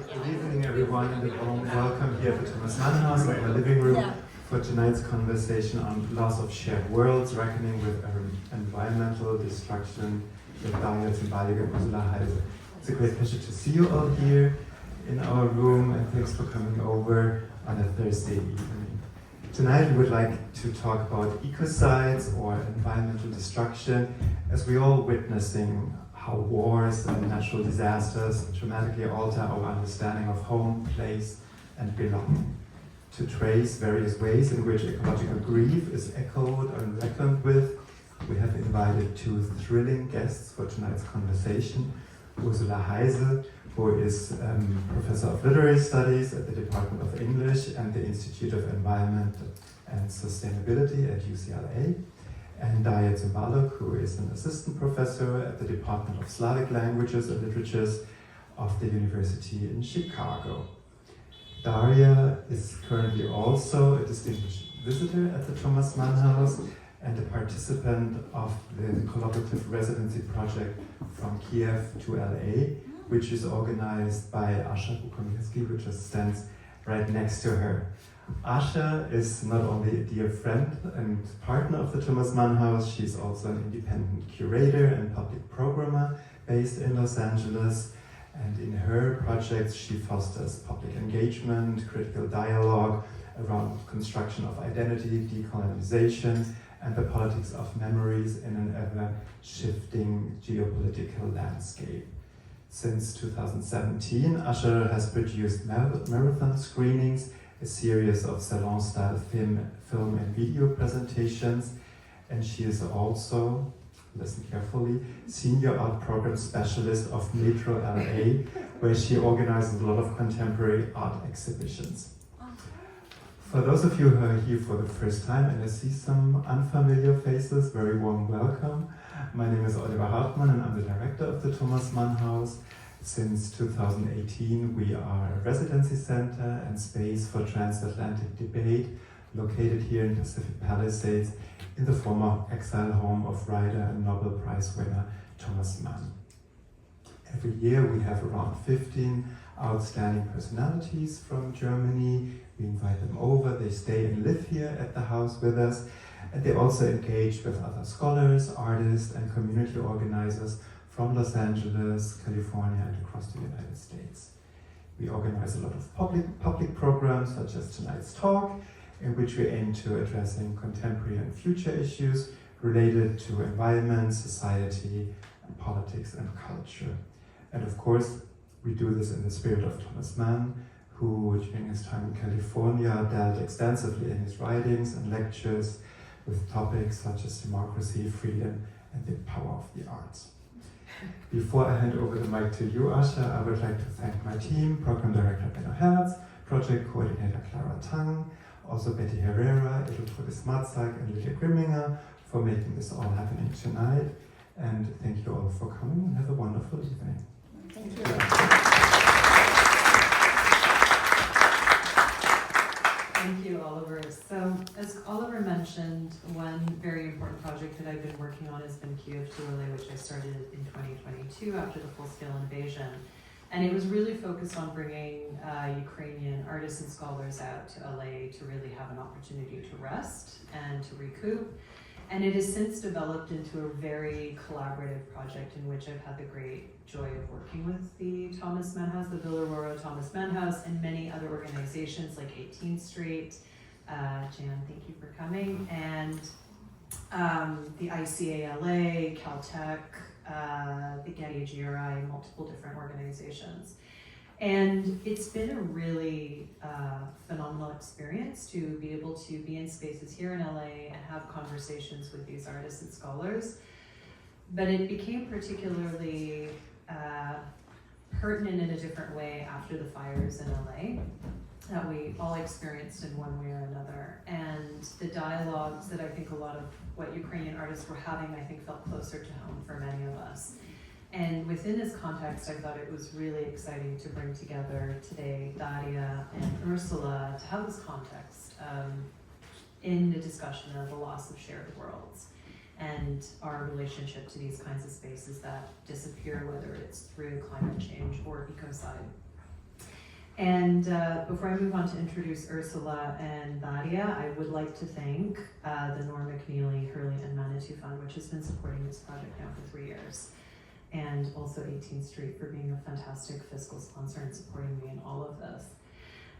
Good evening, everyone in the room. Welcome here to Thomas Mann House, in my living room, for tonight's conversation on loss of shared worlds, reckoning with environmental destruction with Darya Tsymbalyuk and Ursula K. It's a great pleasure to see you all here in our room, and thanks for coming over on a Thursday evening. Tonight we would like to talk about ecocides, or environmental destruction, as we're all witnessing how wars and natural disasters dramatically alter our understanding of home, place, and belonging. To trace various ways in which ecological grief is echoed and reckoned with, we have invited two thrilling guests for tonight's conversation. Ursula Heise, who is Professor of Literary Studies at the Department of English and the Institute of Environment and Sustainability at UCLA, and Darya Tsymbalyuk, who is an assistant professor at the Department of Slavic Languages and Literatures of the University in Chicago. Darya is currently also a distinguished visitor at the Thomas Mann House and a participant of the collaborative residency project from Kyiv to LA, which is organized by Asha, who just stands right next to her. Asha is not only a dear friend and partner of the Thomas Mann House, she's also an independent curator and public programmer based in Los Angeles. And in her projects, she fosters public engagement, critical dialogue around construction of identity, decolonization, and the politics of memories in an ever-shifting geopolitical landscape. Since 2017, Asha has produced marathon screenings, a series of salon-style film and video presentations, and she is also, listen carefully, Senior Art Program Specialist of Metro LA, where she organizes a lot of contemporary art exhibitions. For those of you who are here for the first time, and I see some unfamiliar faces, very warm welcome. My name is Oliver Hartmann, and I'm the director of the Thomas Mann House. Since 2018, we are a residency center and space for transatlantic debate, located here in Pacific Palisades, in the former exile home of writer and Nobel Prize winner Thomas Mann. Every year we have around 15 outstanding personalities from Germany. We invite them over, they stay and live here at the house with us, and they also engage with other scholars, artists, and community organizers from Los Angeles, California, and across the United States. We organize a lot of public programs, such as tonight's talk, in which we aim to addressing contemporary and future issues related to environment, society, and politics and culture. And of course, we do this in the spirit of Thomas Mann, who during his time in California dealt extensively in his writings and lectures with topics such as democracy, freedom, and the power of the arts. Before I hand over the mic to you, Asha, I would like to thank my team, Program Director Benno Herz, Project Coordinator Clara Tang, also Betty Herrera, Ilfrudis Matzak, and Lydia Grimminger for making this all happening tonight. And thank you all for coming, and have a wonderful evening. Thank you. Thank you, Oliver. So, as Oliver mentioned, one very important project that I've been working on has been Kyiv to LA, which I started in 2022 after the full-scale invasion. And it was really focused on bringing Ukrainian artists and scholars out to LA to really have an opportunity to rest and to recoup. And it has since developed into a very collaborative project in which I've had the great joy of working with the Thomas Mann House, the Villa Aurora Thomas Mann House, and many other organizations like 18th Street. Jan, thank you for coming. And the ICALA, Caltech, the Getty GRI, multiple different organizations. And it's been a really phenomenal experience to be able to be in spaces here in LA and have conversations with these artists and scholars. But it became particularly pertinent in a different way after the fires in LA that we all experienced in one way or another. And the dialogues that I think a lot of what Ukrainian artists were having, I think, felt closer to home for many of us. And within this context, I thought it was really exciting to bring together today Darya and Ursula to have this context in the discussion of the loss of shared worlds and our relationship to these kinds of spaces that disappear, whether it's through climate change or ecocide. And before I move on to introduce Ursula and Darya, I would like to thank the Norm McNeely, Hurley and Manitou Fund, which has been supporting this project now for 3 years. And also 18th Street for being a fantastic fiscal sponsor and supporting me in all of this.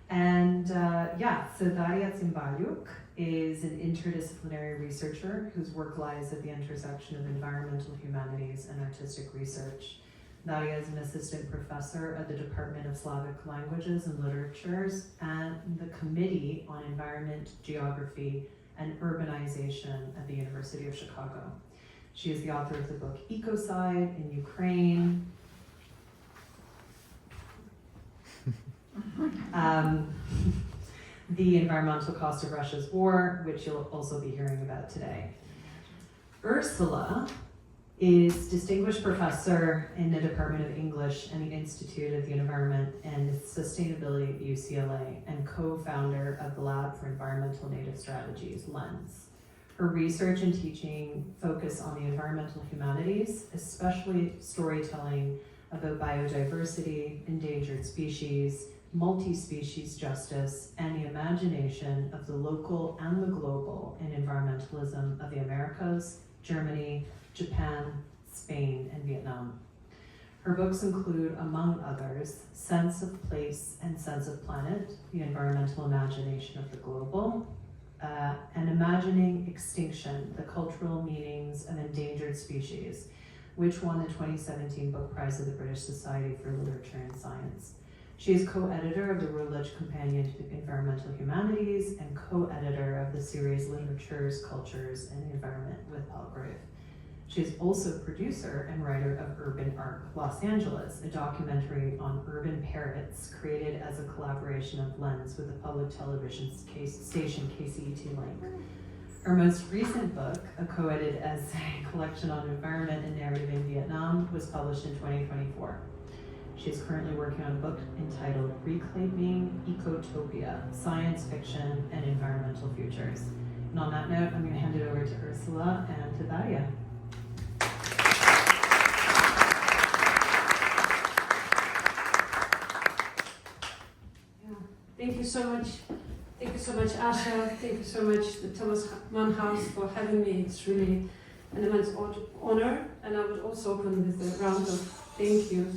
And so Darya Tsymbalyuk is an interdisciplinary researcher whose work lies at the intersection of environmental humanities and artistic research. Darya is an assistant professor at the Department of Slavic Languages and Literatures and the Committee on Environment, Geography, and Urbanization at the University of Chicago. She is the author of the book Ecocide in Ukraine, The Environmental Cost of Russia's War, which you'll also be hearing about today. Ursula is Distinguished Professor in the Department of English and the Institute of the Environment and Sustainability at UCLA and co-founder of the Lab for Environmental Native Strategies, LENS. Her research and teaching focus on the environmental humanities, especially storytelling about biodiversity, endangered species, multi-species justice, and the imagination of the local and the global in environmentalism of the Americas, Germany, Japan, Spain, and Vietnam. Her books include, among others, Sense of Place and Sense of Planet, The Environmental Imagination of the Global, and Imagining Extinction, The Cultural Meanings of Endangered Species, which won the 2017 Book Prize of the British Society for Literature and Science. She is co-editor of the Routledge Companion to the Environmental Humanities and co-editor of the series Literatures, Cultures, and the Environment with Palgrave. She is also producer and writer of Urban Arc Los Angeles, a documentary on urban parrots created as a collaboration of LENS with the public television station KCET-Link. Her most recent book, a co-edited essay collection on environment and narrative in Vietnam, was published in 2024. She is currently working on a book entitled Reclaiming Ecotopia, Science Fiction and Environmental Futures. And on that note, I'm going to hand it over to Ursula and to Darya. Thank you so much. Thank you so much, Asha. Thank you so much, the Thomas Mann House, for having me. It's really an immense honor. And I would also open with a round of thank yous.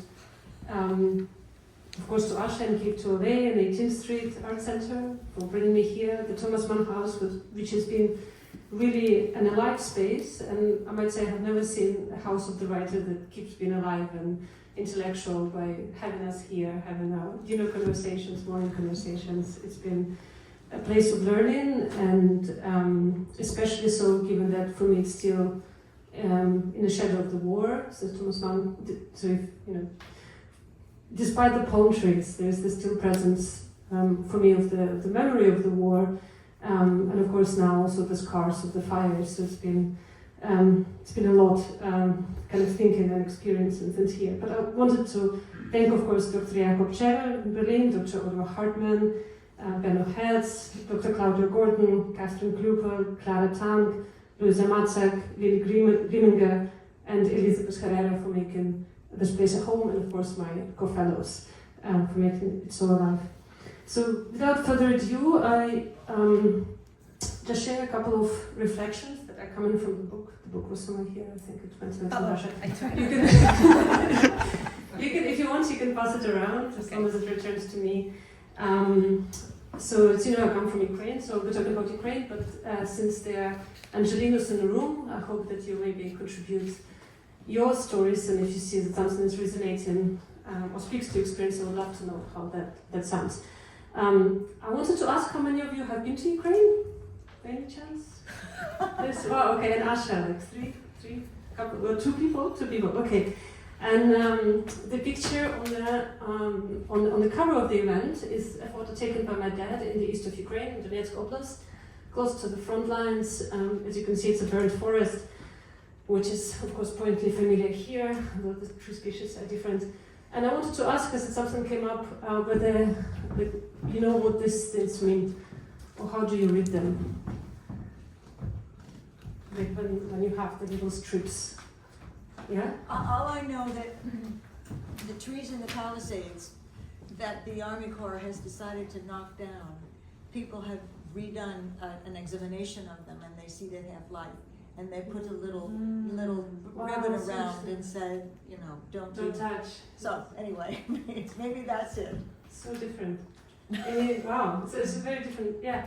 Of course, to Asha and Kyiv and 18th Street Art Center for bringing me here. The Thomas Mann House, which has been really an alive space. And I might say I have never seen a house of the writer that keeps being alive and intellectual by having us here, having our dinner conversations, morning conversations. It's been a place of learning, and especially so given that for me it's still in the shadow of the war. So Thomas Mann, despite the palm trees, there's the still presence for me of the memory of the war, and of course now also the scars of the fires. So it's been a lot kind of thinking and experiencing things here. But I wanted to thank, of course, Dr. Jakob Scherer in Berlin, Dr. Oliver Hartmann, Benno Herz, Dr. Claudia Gordon, Catherine Kluper, Clara Tang, Luisa Matzak, Lili Grimminger, and Elizabeth Herrera for making the space a home, and of course my co-fellows for making it so alive. So without further ado, I just share a couple of reflections that are coming from the book. The book was somewhere here, I think it went into Russia. You can, if you want, you can pass it around as long as it returns to me. So as you know, I come from Ukraine, so we're talking about Ukraine, but since there are Angelinos in the room, I hope that you maybe contribute your stories, and if you see that something is resonating or speaks to your experience, I would love to know how that sounds. I wanted to ask how many of you have been to Ukraine? By any chance? Yes. Wow, okay, and Asha, like three, couple, well, two people, okay. And the picture on the cover of the event is a photo taken by my dad in the east of Ukraine, in Donetsk Oblast, close to the front lines. As you can see, it's a burned forest, which is, of course, pointedly familiar here, though the tree species are different. And I wanted to ask, because something came up, whether you know what these things mean, or how do you read them? Like when you have the little strips. Yeah? All I know that the trees in the Palisades that the Army Corps has decided to knock down, people have redone an examination of them, and they see they have life. And they put a little ribbon around and said, you know, don't touch. So anyway, maybe that's it. So different. Wow, so it's very different. Yeah,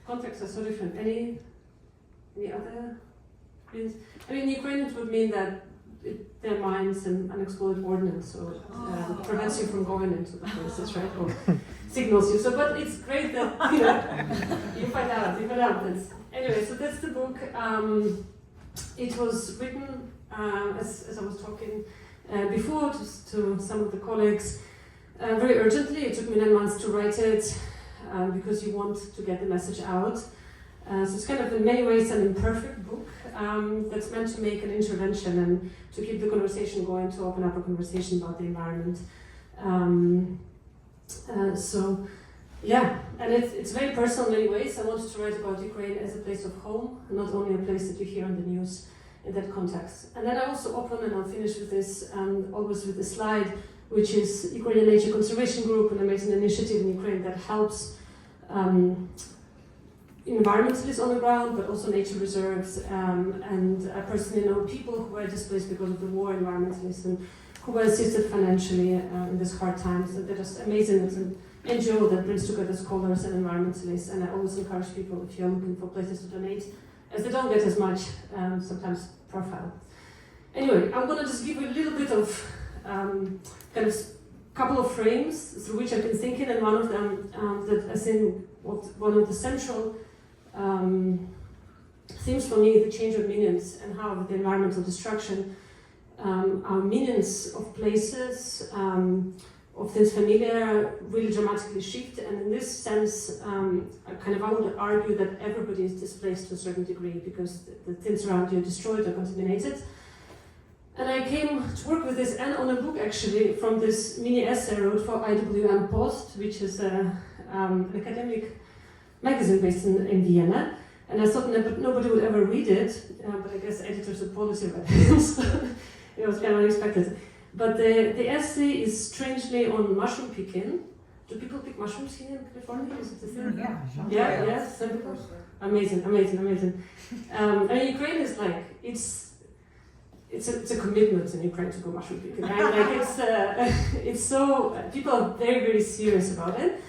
contexts are so different. Any other reasons? I mean, Ukrainians would mean that their mines and unexploded ordnance, so prevents you from going into the places, right? Or signals you. So, but it's great that you find out. Anyway, so that's the book. It was written, as I was talking before to some of the colleagues, very urgently. It took me 9 months to write it because you want to get the message out. So it's kind of in many ways an imperfect book that's meant to make an intervention and to keep the conversation going, to open up a conversation about the environment. So yeah, and it's very personal in many ways. I wanted to write about Ukraine as a place of home, not only a place that you hear on the news in that context. And then I also open, and I'll finish with this, always with the slide, which is Ukrainian Nature Conservation Group, an amazing initiative in Ukraine that helps environmentalists on the ground, but also nature reserves. And I personally know people who were displaced because of the war, environmentalists, and who were assisted financially in these hard times. They're just amazing. It's an NGO that brings together scholars and environmentalists, and I always encourage people, if you're looking for places to donate, as they don't get as much, sometimes, profile. Anyway, I'm going to just give you a little bit of kind of couple of frames through which I've been thinking, and one of them that I think one of the central themes for me is the change of meanings, and how with the environmental destruction, our meanings of places, of things familiar, really dramatically shift. And in this sense, I would argue that everybody is displaced to a certain degree because the things around you are destroyed or contaminated. And I came to work with this, and on a book actually, from this mini essay I wrote for IWM Post, which is an academic magazine based in Vienna. And I thought nobody would ever read it, but I guess editors of Polity read it, so it was kind of unexpected. But the essay is strangely on mushroom picking. Do people pick mushrooms here in California? Is it the thing? Yeah. Yes. Amazing. I mean, Ukraine is like, it's a commitment in Ukraine to go mushroom picking. Right? Like it's so, people are very, very serious about it.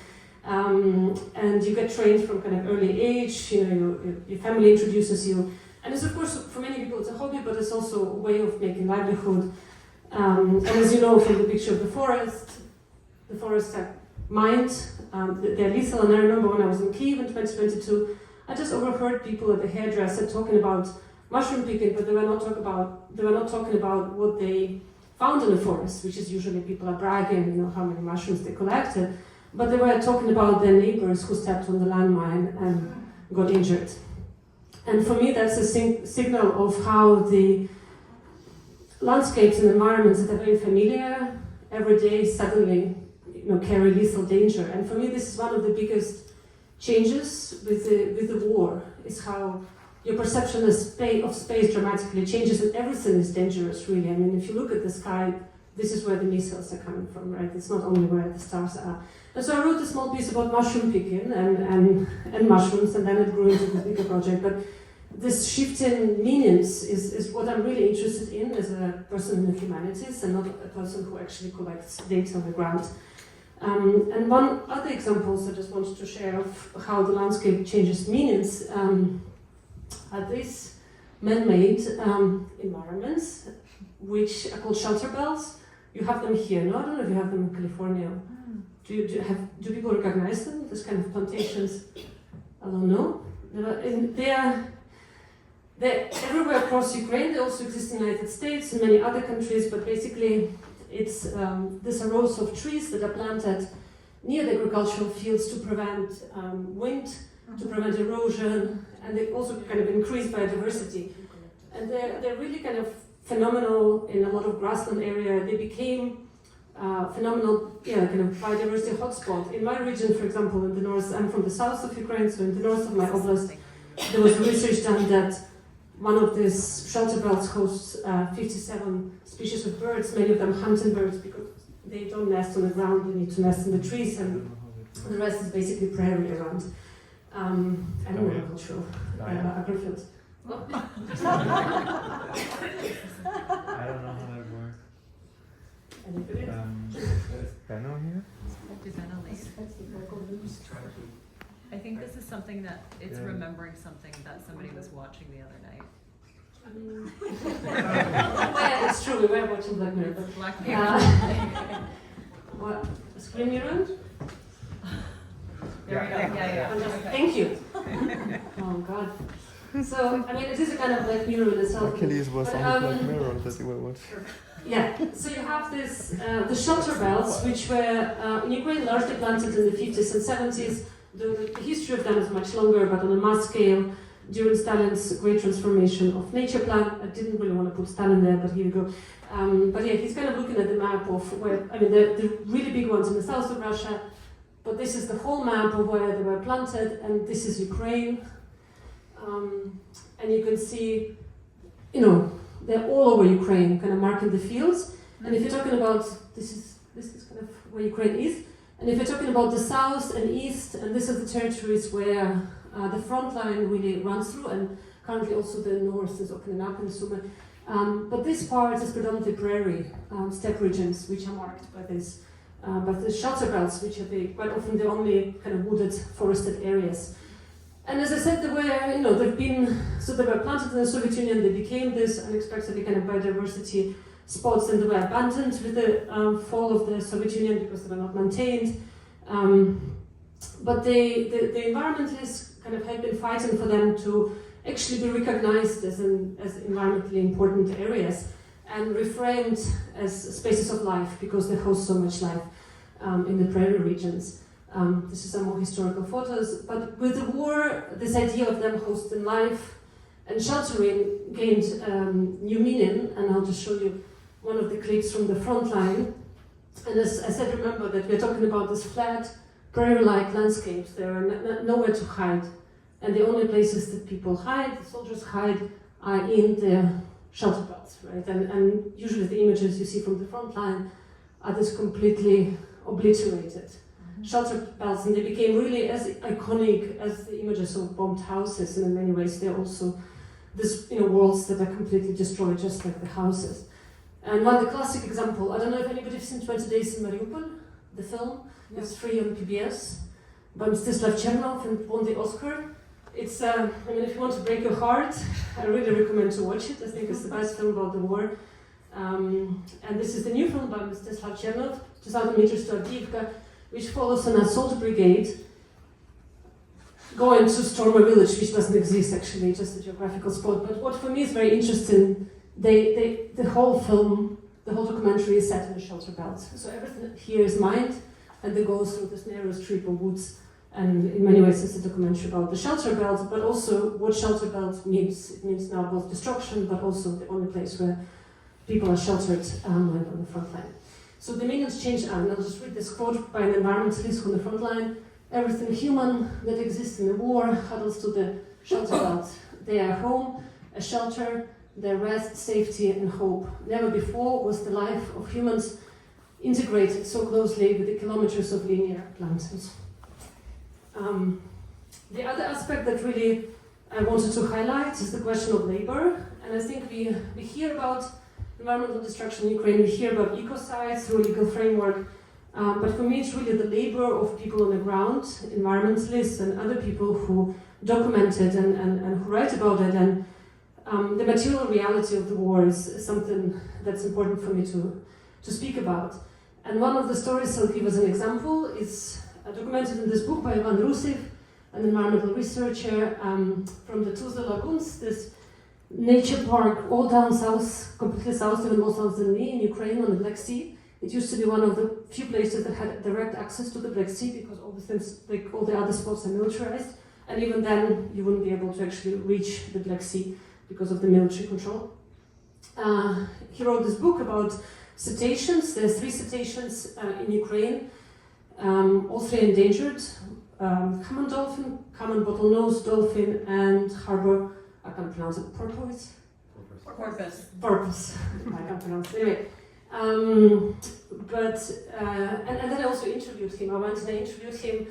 And you get trained from kind of early age, your family introduces you. And it's, of course, for many people it's a hobby, but it's also a way of making livelihood. And as you know from the picture of the forests are mined, they're lethal. And I remember when I was in Kyiv in 2022, I just overheard people at the hairdresser talking about mushroom picking, but they were not talking about what they found in the forest, which is usually people are bragging, how many mushrooms they collected. But they were talking about their neighbors who stepped on the landmine and got injured. And for me, that's a signal of how the landscapes and environments that are very familiar every day suddenly carry lethal danger. And for me, this is one of the biggest changes with the war, is how your perception of space dramatically changes, and everything is dangerous, really. I mean, if you look at the sky, this is where the missiles are coming from, right? It's not only where the stars are. And so I wrote a small piece about mushroom picking and mushrooms, and then it grew into the bigger project. But this shift in meanings is what I'm really interested in as a person in the humanities, and not a person who actually collects data on the ground. And one other examples I just wanted to share of how the landscape changes meanings are these man-made environments, which are called shelter belts. You have them here. No, I don't know if you have them in California. Do people recognize them? These kind of plantations? I don't know. They're everywhere across Ukraine. They also exist in the United States and many other countries, but basically it's these are rows of trees that are planted near the agricultural fields to prevent wind, to prevent erosion, and they also kind of increase biodiversity. And they're really kind of phenomenal in a lot of grassland area. They became phenomenal, kind of biodiversity hotspot. In my region, for example, in the north, I'm from the south of Ukraine, so in the north of my oblast, there was research done that one of these shelter belts hosts 57 species of birds, many of them hunting birds, because they don't nest on the ground, they need to nest in the trees, and the rest is basically prairie around agricultural agrofields. I don't know how that works. Is Benno here? Did Benno leave? I think this is something that, it's remembering something that somebody was watching the other night. Well, it's true, we were watching Black Mirror. But, Black Mirror. what? Screen mirror? There we go, yeah. Okay. Thank you. Oh God. So, I mean, it is a kind of Black Mirror in itself. Luckily it was But, on Black Mirror that you were watching. Yeah, so you have this, the shelter belts, which were in Ukraine largely planted in the 50s and 70s. The history of them is much longer, but on a mass scale, during Stalin's great transformation of nature plan. I didn't really want to put Stalin there, but here we go. But yeah, he's kind of looking at the map of where, I mean, the really big ones in the south of Russia, but this is the whole map of where they were planted, and this is Ukraine. And you can see, you know, they're all over Ukraine, kind of marking the fields. And if you're talking about, this is kind of where Ukraine is. And if you're talking about the south and east, and this is the territories where the front line really runs through, and currently also the north is opening up in Sumy. But this part is predominantly prairie, steppe regions, which are marked by this, by the shelter belts, which are quite often the only kind of wooded, forested areas. And as I said, they were planted in the Soviet Union, they became this unexpectedly kind of biodiversity spots, and they were abandoned with the fall of the Soviet Union because they were not maintained. But the environmentalists kind of had been fighting for them to actually be recognized as environmentally important areas and reframed as spaces of life because they host so much life in the prairie regions. This is some more historical photos, but with the war, this idea of them hosting life and sheltering gained new meaning, and I'll just show you one of the clips from the front line. And as I said, remember that we're talking about this flat, prairie-like landscapes. There are nowhere to hide, and the only places that people hide, the soldiers hide, are in the shelter belts, right? And usually the images you see from the front line are this completely obliterated shelter belts, and they became really as iconic as the images of bombed houses, and in many ways they're also this, walls that are completely destroyed, just like the houses. And the classic example, I don't know if anybody's seen 20 Days in Mariupol, the film. Yeah. It's free on PBS by Mstislav Chernov and won the Oscar. It's, I mean, if you want to break your heart, I really recommend to watch it. I think it's the best film about the war. And this is the new film by Mstislav Chernov, 2,000 meters to Avdiivka, which follows an assault brigade going to storm a village which doesn't exist actually, just a geographical spot. But what for me is very interesting, the whole film, the whole documentary is set in a shelter belt. So everything here is mined, and they go through this narrow strip of woods. And in many ways it's a documentary about the shelter belt, but also what shelter belt means. It means now both destruction, but also the only place where people are sheltered on the front line. So the meanings change, and I'll just read this quote by an environmentalist on the front line. Everything human that exists in the war huddles to the shelter belt. They are home, a shelter, their rest, safety, and hope. Never before was the life of humans integrated so closely with the kilometers of linear plantings. The other aspect that really I wanted to highlight is the question of labor, and I think we hear about environmental destruction in Ukraine, we hear about ecocide through a legal framework, but for me it's really the labor of people on the ground, environmentalists and other people who document it and who write about it, and the material reality of the war is something that's important for me to speak about. And one of the stories I'll give as an example is documented in this book by Ivan Rusev, an environmental researcher from the Tuzla Lagoons, this nature park all down south, completely south, even more south than me, in Ukraine on the Black Sea. It used to be one of the few places that had direct access to the Black Sea because all the things, like all the other spots, are militarized. And even then, you wouldn't be able to actually reach the Black Sea because of the military control. He wrote this book about cetaceans. There's 3 cetaceans in Ukraine, all 3 endangered. Common dolphin, common bottlenose dolphin, and harbor, I can't pronounce it, porpoise? Porpoise. Porpoise, I can't pronounce it. Anyway, And then I also interviewed him. I went and I interviewed him,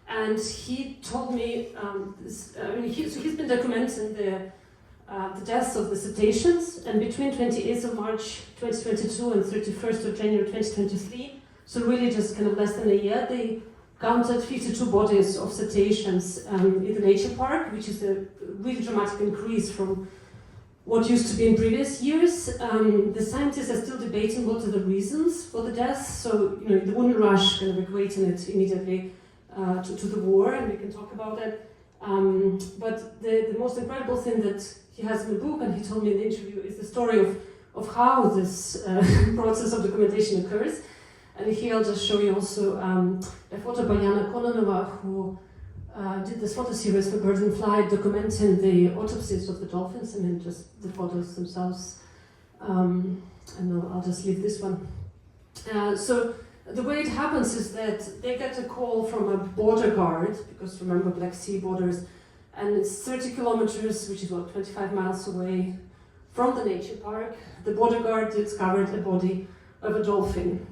and he told me he's been documenting the deaths of the cetaceans, and between 28th of March 2022 and 31st of January 2023, so really just kind of less than a year, they counted 52 bodies of cetaceans in the nature park, which is a really dramatic increase from what used to be in previous years. The scientists are still debating what are the reasons for the deaths, so they wouldn't rush kind of equating it immediately to the war, and we can talk about it. But the most incredible thing that he has in the book, and he told me in the interview, is the story of how this process of documentation occurs. And here I'll just show you also a photo by Yana Kononova, who did this photo series for Bird and Fly, documenting the autopsies of the dolphins, and then just the photos themselves. And I'll just leave this one. So the way it happens is that they get a call from a border guard, because remember Black Sea borders, and it's 30 kilometers, which is 25 miles away from the nature park. The border guard discovered a body of a dolphin.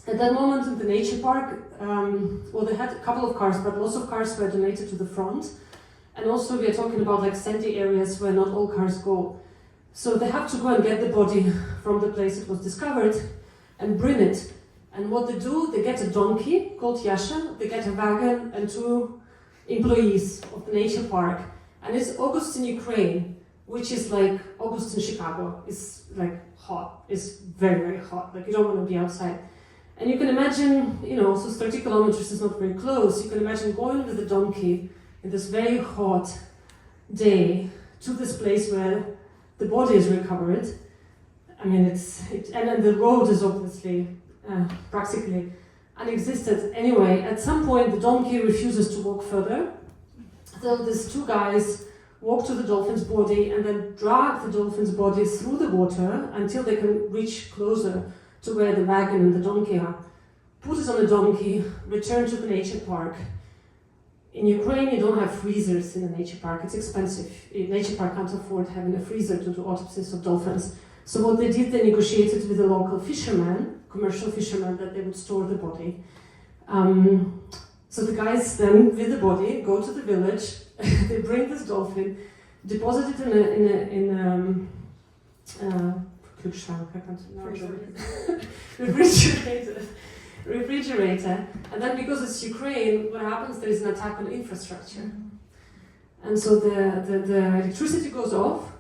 At that moment in the nature park, they had a couple of cars, but lots of cars were donated to the front. And also we are talking about like sandy areas where not all cars go. So they have to go and get the body from the place it was discovered and bring it. And what they do, they get a donkey called Yasha, they get a wagon and 2 employees of the nature park. And it's August in Ukraine, which is like August in Chicago. It's like hot, it's very, very hot, like you don't want to be outside. And you can imagine, so 30 kilometers is not very close. You can imagine going with a donkey in this very hot day to this place where the body is recovered. I mean, and then the road is obviously practically unexistent. Anyway, at some point the donkey refuses to walk further. So these 2 guys walk to the dolphin's body and then drag the dolphin's body through the water until they can reach closer to where the wagon and the donkey are. Put it on a donkey, return to the nature park. In Ukraine, you don't have freezers in the nature park. It's expensive. Nature park can't afford having a freezer to do autopsies of dolphins. So what they did, they negotiated with the local fishermen, commercial fishermen, that they would store the body. So the guys then, with the body, go to the village. They bring this dolphin, deposit it in a refrigerator, and then because it's Ukraine, what happens? There is an attack on infrastructure, and so the electricity goes off.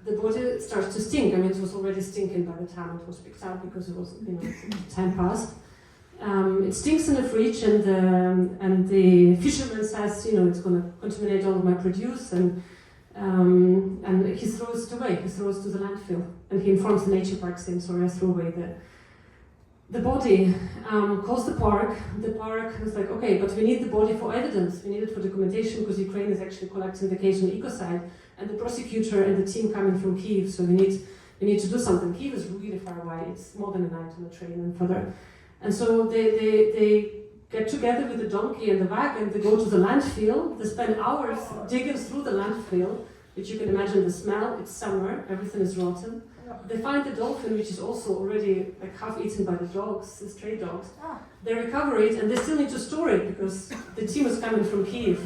The body starts to stink. I mean, it was already stinking by the time it was picked up because it was time passed. It stinks in the fridge, and the fisherman says, it's going to contaminate all of my produce, and he throws it away. He throws it to the landfill, and he informs the nature park saying, "Sorry, I threw away the body." Calls the park. The park is like, "Okay, but we need the body for evidence. We need it for documentation because Ukraine is actually collecting the case on Ecocide, and the prosecutor and the team coming from Kyiv. So we need to do something." Kyiv is really far away. It's more than a night on the train and further. And so they get together with the donkey and the wagon. They go to the landfill. They spend hours digging through the landfill, which you can imagine the smell. It's summer. Everything is rotten. They find the dolphin, which is also already like half eaten by the dogs, the stray dogs. They recover it, and they still need to store it because the team is coming from Kyiv.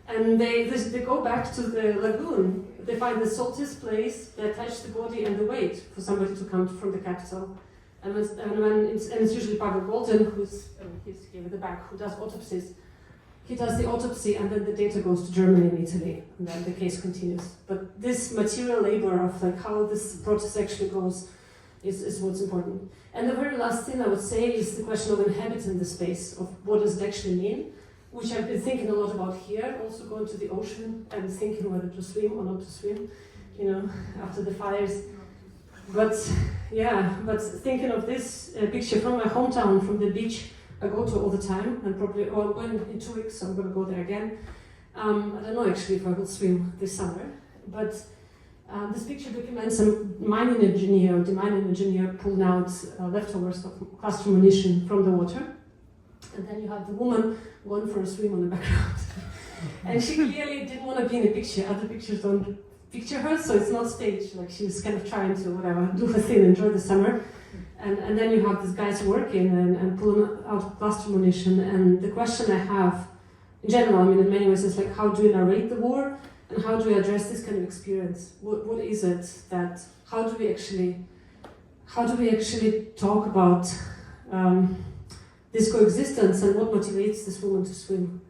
And they go back to the lagoon. They find the saltiest place. They attach the body and they wait for somebody to come from the capital. And it's usually Pavel Golden, he's here with the back, who does autopsies. He does the autopsy, and then the data goes to Germany and Italy, and then the case continues. But this material labor of like how this process actually goes is what's important. And the very last thing I would say is the question of inhabiting the space, of what does it actually mean, which I've been thinking a lot about here, also going to the ocean and thinking whether to swim or not to swim, after the fires. But thinking of this picture from my hometown, from the beach I go to all the time, and probably, I'm going in 2 weeks, so I'm going to go there again. I don't know actually if I will swim this summer, but this picture documents a mining engineer pulling out leftovers of cluster munition from the water. And then you have the woman going for a swim on the background. And she clearly didn't want to be in a picture. Other pictures don't picture her, so it's not staged. Like she's kind of trying to do her thing, enjoy the summer. And then you have these guys working and pulling out cluster munition. And the question I have, in general, I mean, in many ways, is like, how do you narrate the war, and how do you address this kind of experience? What is it that? How do we actually talk about this coexistence, and what motivates this woman to swim?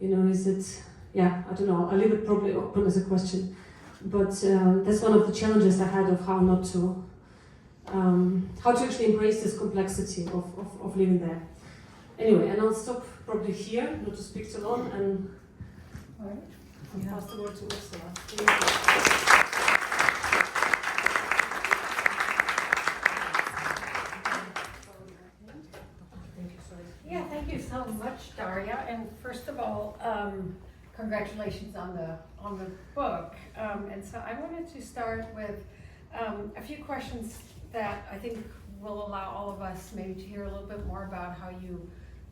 You know, is it? Yeah, I don't know. I'll leave it probably open as a question, but that's one of the challenges I had of how to actually embrace this complexity of living there. Anyway, and I'll stop probably here, not to speak too long, and pass the word to Ursula. Yeah, thank you so much, Darya. And first of all, congratulations on the book. And so I wanted to start with a few questions that I think will allow all of us maybe to hear a little bit more about how you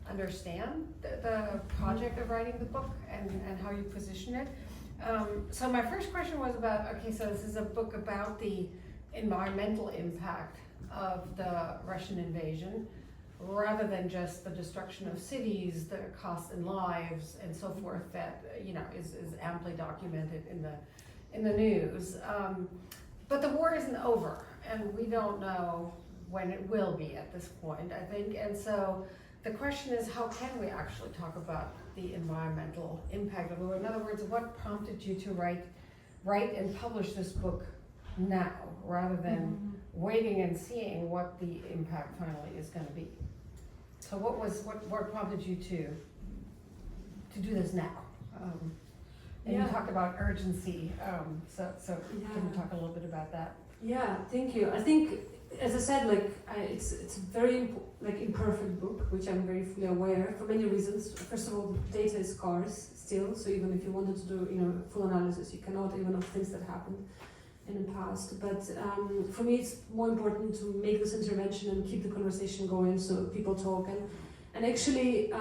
understand the project of writing the book and how you position it. So my first question was about, okay, so this is a book about the environmental impact of the Russian invasion, rather than just the destruction of cities, the cost in lives and so forth that is amply documented in the news. But the war isn't over, and we don't know when it will be at this point, I think. And so the question is, how can we actually talk about the environmental impact of the war? In other words, what prompted you to write and publish this book now, rather than waiting and seeing what the impact finally is going to be? So what prompted you to do this now? And you talked about urgency, so can you talk a little bit about that? Yeah, thank you. I think, as I said, it's a very imperfect book, which I'm very fully aware for many reasons. First of all, the data is scarce still, so even if you wanted to do full analysis, you cannot, even of things that happened in the past. But for me, it's more important to make this intervention and keep the conversation going, so people talk and actually.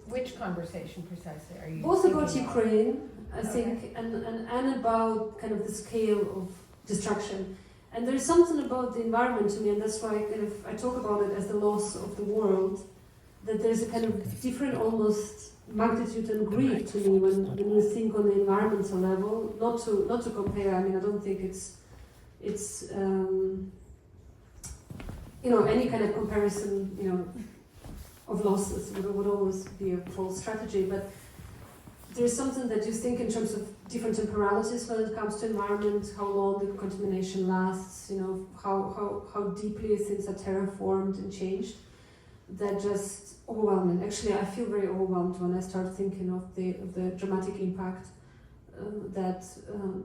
Which conversation precisely are you? Both about Ukraine, I think, and about kind of the scale of destruction. And there's something about the environment to me, and that's why I talk about it as the loss of the world, that there's a kind of different almost magnitude and grief to me when you think on the environmental level, not to compare. I mean, I don't think it's any kind of comparison, of losses would always be a false strategy, but there's something that you think in terms of different temporalities when it comes to environment, how long the contamination lasts, how deeply things are terraformed and changed, that just overwhelming. Actually, I feel very overwhelmed when I start thinking of the dramatic impact that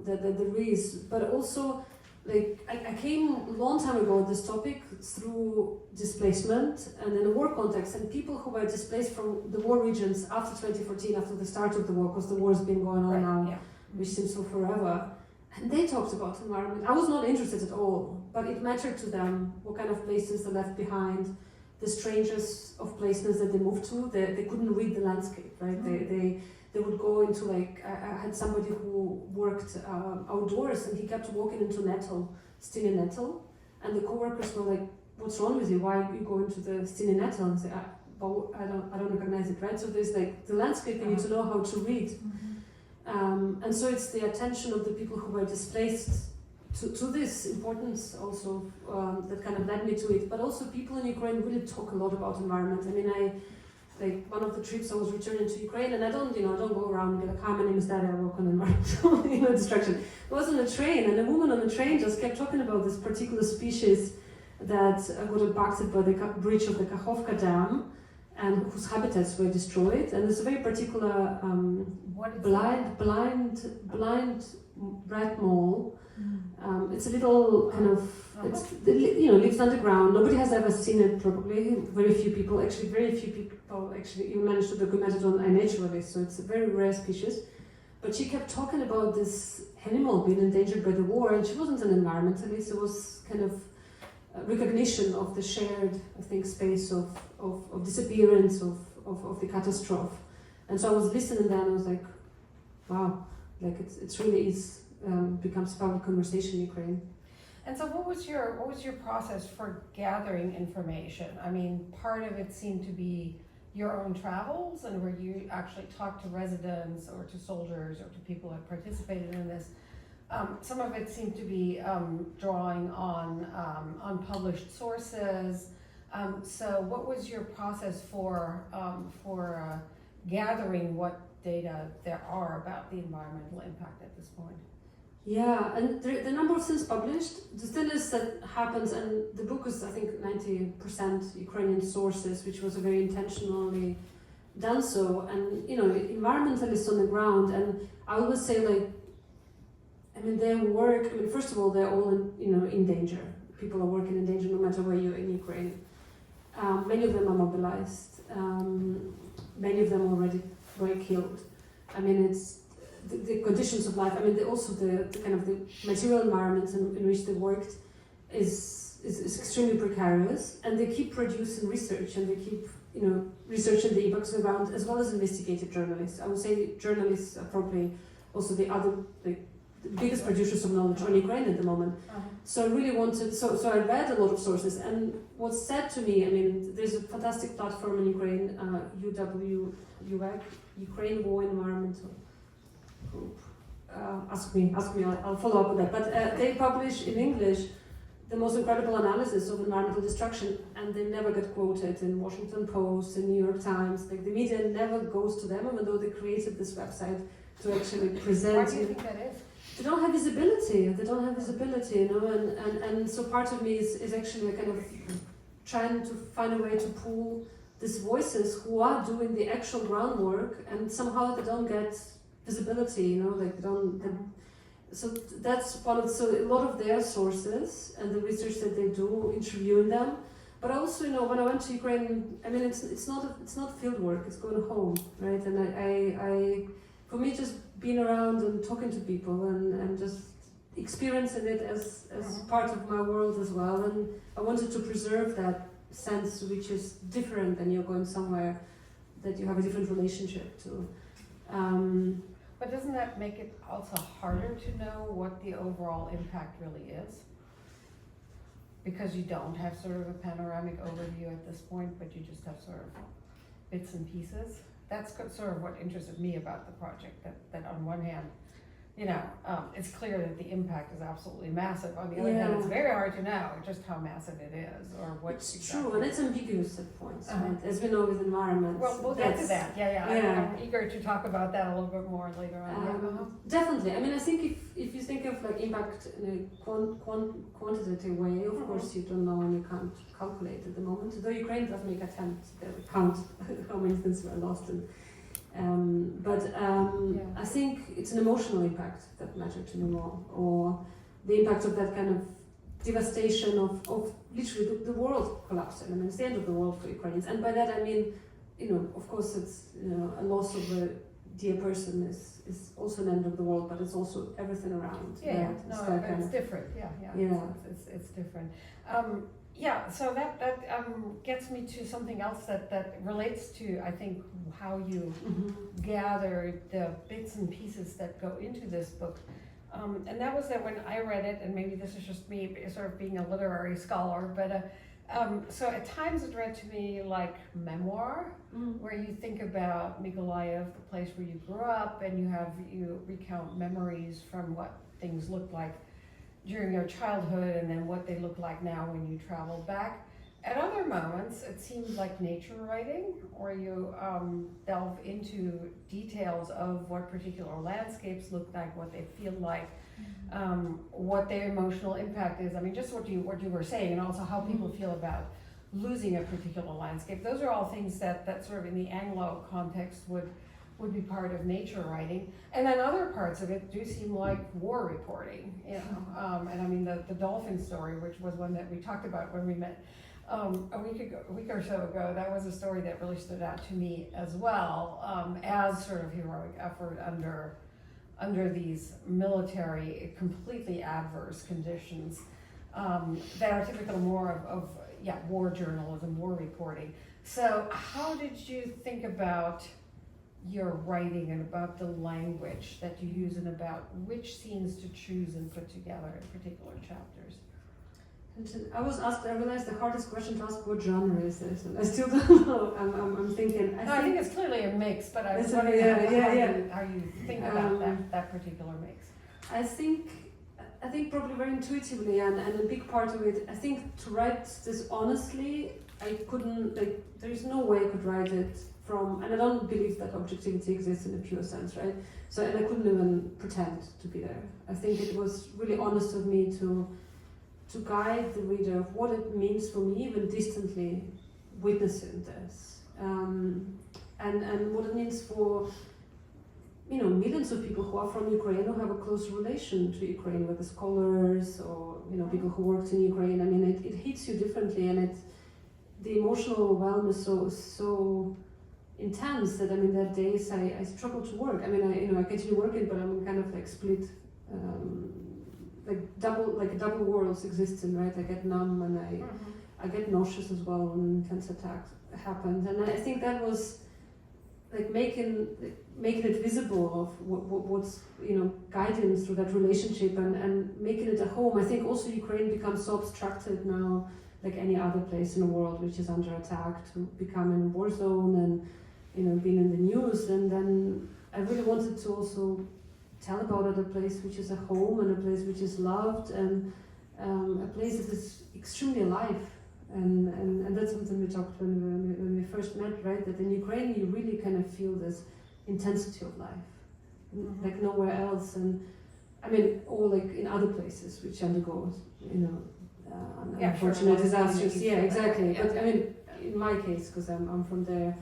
there is. But also, I came a long time ago at this topic through displacement and in a war context, and people who were displaced from the war regions after 2014, after the start of the war, because the war has been going on now, which seems so forever. And they talked about environment. I was not interested at all, but it mattered to them what kind of places they left behind, the strangest of places that they moved to. They couldn't read the landscape, right? They would go into I had somebody who worked outdoors, and he kept walking into nettle, stinny nettle, and the co-workers were like, "What's wrong with you? Why are you going to the stinny nettle?" And say, I don't recognize it, right? So there's the landscape you need to know how to read. And so it's the attention of the people who were displaced to this importance also that kind of led me to it. But also people in Ukraine really talk a lot about environment. I mean, one of the trips I was returning to Ukraine, and I don't go around and be like, "Hi, my name is Darya, I work on environmental destruction." I was on a train, and a woman on the train just kept talking about this particular species that got impacted by the breach of the Kakhovka Dam, and whose habitats were destroyed. And it's a very particular blind red mole. It's a little kind of, lives underground. Nobody has ever seen it, probably. Very few people even managed to document it on iNaturalist, so it's a very rare species. But she kept talking about this animal being endangered by the war, and she wasn't an environmentalist. It was kind of recognition of the shared, I think, space of disappearance, of the catastrophe. And so I was listening there, and I was like, wow, it's really becomes public conversation in Ukraine. And so what was your process for gathering information? I mean, part of it seemed to be your own travels, and where you actually talked to residents or to soldiers or to people who had participated in this. Some of it seemed to be drawing on unpublished sources. So what was your process for gathering what data there are about the environmental impact at this point? Yeah, and the number of things published, the thing is that happens, and the book is, I think, 90% Ukrainian sources, which was very intentionally done so, and, you know, environmentalists on the ground, and I always say, like, I mean, their work, I mean, first of all, they're all, in danger. People are working in danger no matter where you're in Ukraine. Many of them are mobilized. Many of them already were killed. I mean, it's the conditions of life. I mean, also the kind of the material environment in which they worked is extremely precarious, and they keep producing research, and they keep, researching the impacts on the ground, as well as investigative journalists. I would say journalists are probably also the biggest producers of knowledge on Ukraine at the moment. So I really wanted, so I read a lot of sources, and what's said to me, I mean, there's a fantastic platform in Ukraine, UWUEC, Ukraine War Environmental Group. Ask me, I'll follow up with that. But they publish in English the most incredible analysis of environmental destruction, and they never get quoted in Washington Post, in New York Times. Like, the media never goes to them, even though they created this website to actually present. Why do you think that is? They don't have visibility. And so part of me is actually kind of trying to find a way to pull these voices who are doing the actual groundwork, and somehow they don't get visibility, like they don't. So that's so a lot of their sources and the research that they do, interviewing them. But also, when I went to Ukraine, I mean, it's not field work. It's going home, right? And I for me, just being around and talking to people and just experiencing it as part of my world as well. And I wanted to preserve that sense, which is different than you're going somewhere that you have a different relationship to. But doesn't that make it also harder to know what the overall impact really is? Because you don't have sort of a panoramic overview at this point, but you just have sort of bits and pieces. That's sort of what interested me about the project, that on one hand, it's clear that the impact is absolutely massive. On the other hand, it's very hard to know just how massive it is or what. It's true, and it's ambiguous at points, right? As we know with environments. Well, we'll get to that. I'm eager to talk about that a little bit more later on. Definitely. I mean, I think if you think of like impact in a quantitative way, of course you don't know and you can't calculate at the moment. Though Ukraine does make attempts to count how many things were lost. I think it's an emotional impact that mattered to me more, or the impact of that kind of devastation of literally the world collapsing. I mean, it's the end of the world for Ukrainians, and by that I mean, of course it's a loss of a dear person is also an end of the world, but it's also everything around. It's different. It's different. So that gets me to something else that relates to, I think, how you gather the bits and pieces that go into this book. And that was that when I read it, and maybe this is just me sort of being a literary scholar, but so at times it read to me like memoir, where you think about Mykolaiv, the place where you grew up, and you recount memories from what things looked like during your childhood and then what they look like now when you travel back. At other moments, it seems like nature writing, or you delve into details of what particular landscapes look like, what they feel like, what their emotional impact is. I mean, just what you were saying, and also how people feel about losing a particular landscape. Those are all things that sort of in the Anglo context would be part of nature writing. And then other parts of it do seem like war reporting, and I mean the dolphin story, which was one that we talked about when we met a week or so ago. That was a story that really stood out to me as well, as sort of heroic effort under these military, completely adverse conditions that are typical more of war journalism, war reporting. So how did you think about your writing and about the language that you use and about which scenes to choose and put together in particular chapters? I was asked, I realized the hardest question to ask, what genre is this? And I still don't know. I'm thinking. I think it's clearly a mix, but I was It's a- wondering yeah. how you think about that particular mix. I think probably very intuitively, and a big part of it, I think to write this honestly, I couldn't, like, there is no way I could write it from, and I don't believe that objectivity exists in a pure sense, right? So, and I couldn't even pretend to be there. I think it was really honest of me to guide the reader of what it means for me, even distantly witnessing this, and what it means for, you know, millions of people who are from Ukraine who have a close relation to Ukraine, whether scholars or, you know, people who worked in Ukraine. I mean, it hits you differently, and the emotional overwhelm is so intense that, I mean, there are days I struggle to work. I mean, I continue working, but I'm kind of like split, double worlds existing, right? I get numb and I get nauseous as well when intense attacks happened, and I think that was like making it visible of what's, you know, guiding through that relationship and making it a home. I think also Ukraine becomes so abstracted now, like any other place in the world which is under attack, to become a war zone and, you know, being in the news. And then I really wanted to also tell about it, a place which is a home and a place which is loved, and a place that is extremely alive. And that's something we talked when we first met, right? That in Ukraine you really kind of feel this intensity of life, like nowhere else. And I mean, or like in other places which undergo, you know, unfortunate disasters. Yeah, exactly. Yeah. But I mean, in my case, because I'm from there.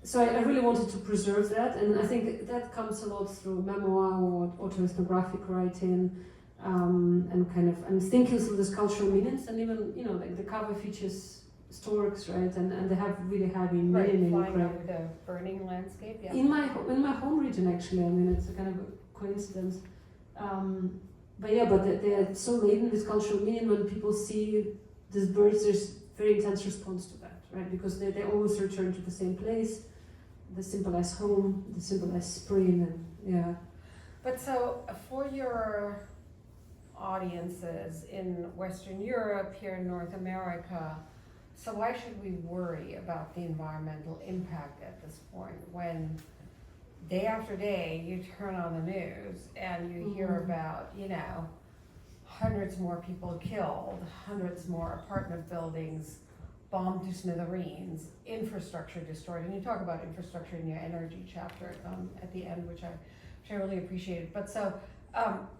So I really wanted to preserve that, and I think that comes a lot through memoir or autoethnographic writing. And thinking through these cultural meanings, and even, you know, like the cover features storks, right, and they have really heavy meaning in Flying Ukraine. over the burning landscape, yeah. In my home region, actually, I mean, it's a kind of a coincidence. But they are so laden with cultural meaning. When people see these birds, there's very intense response to that, right, because they always return to the same place. They symbolize home, they symbolize spring, and yeah. But so for your audiences in Western Europe, here in North America, so why should we worry about the environmental impact at this point, when day after day you turn on the news and you hear about, you know, hundreds more people killed, hundreds more apartment buildings bombed to smithereens, infrastructure destroyed, and you talk about infrastructure in your energy chapter at the end, which I really appreciated. But so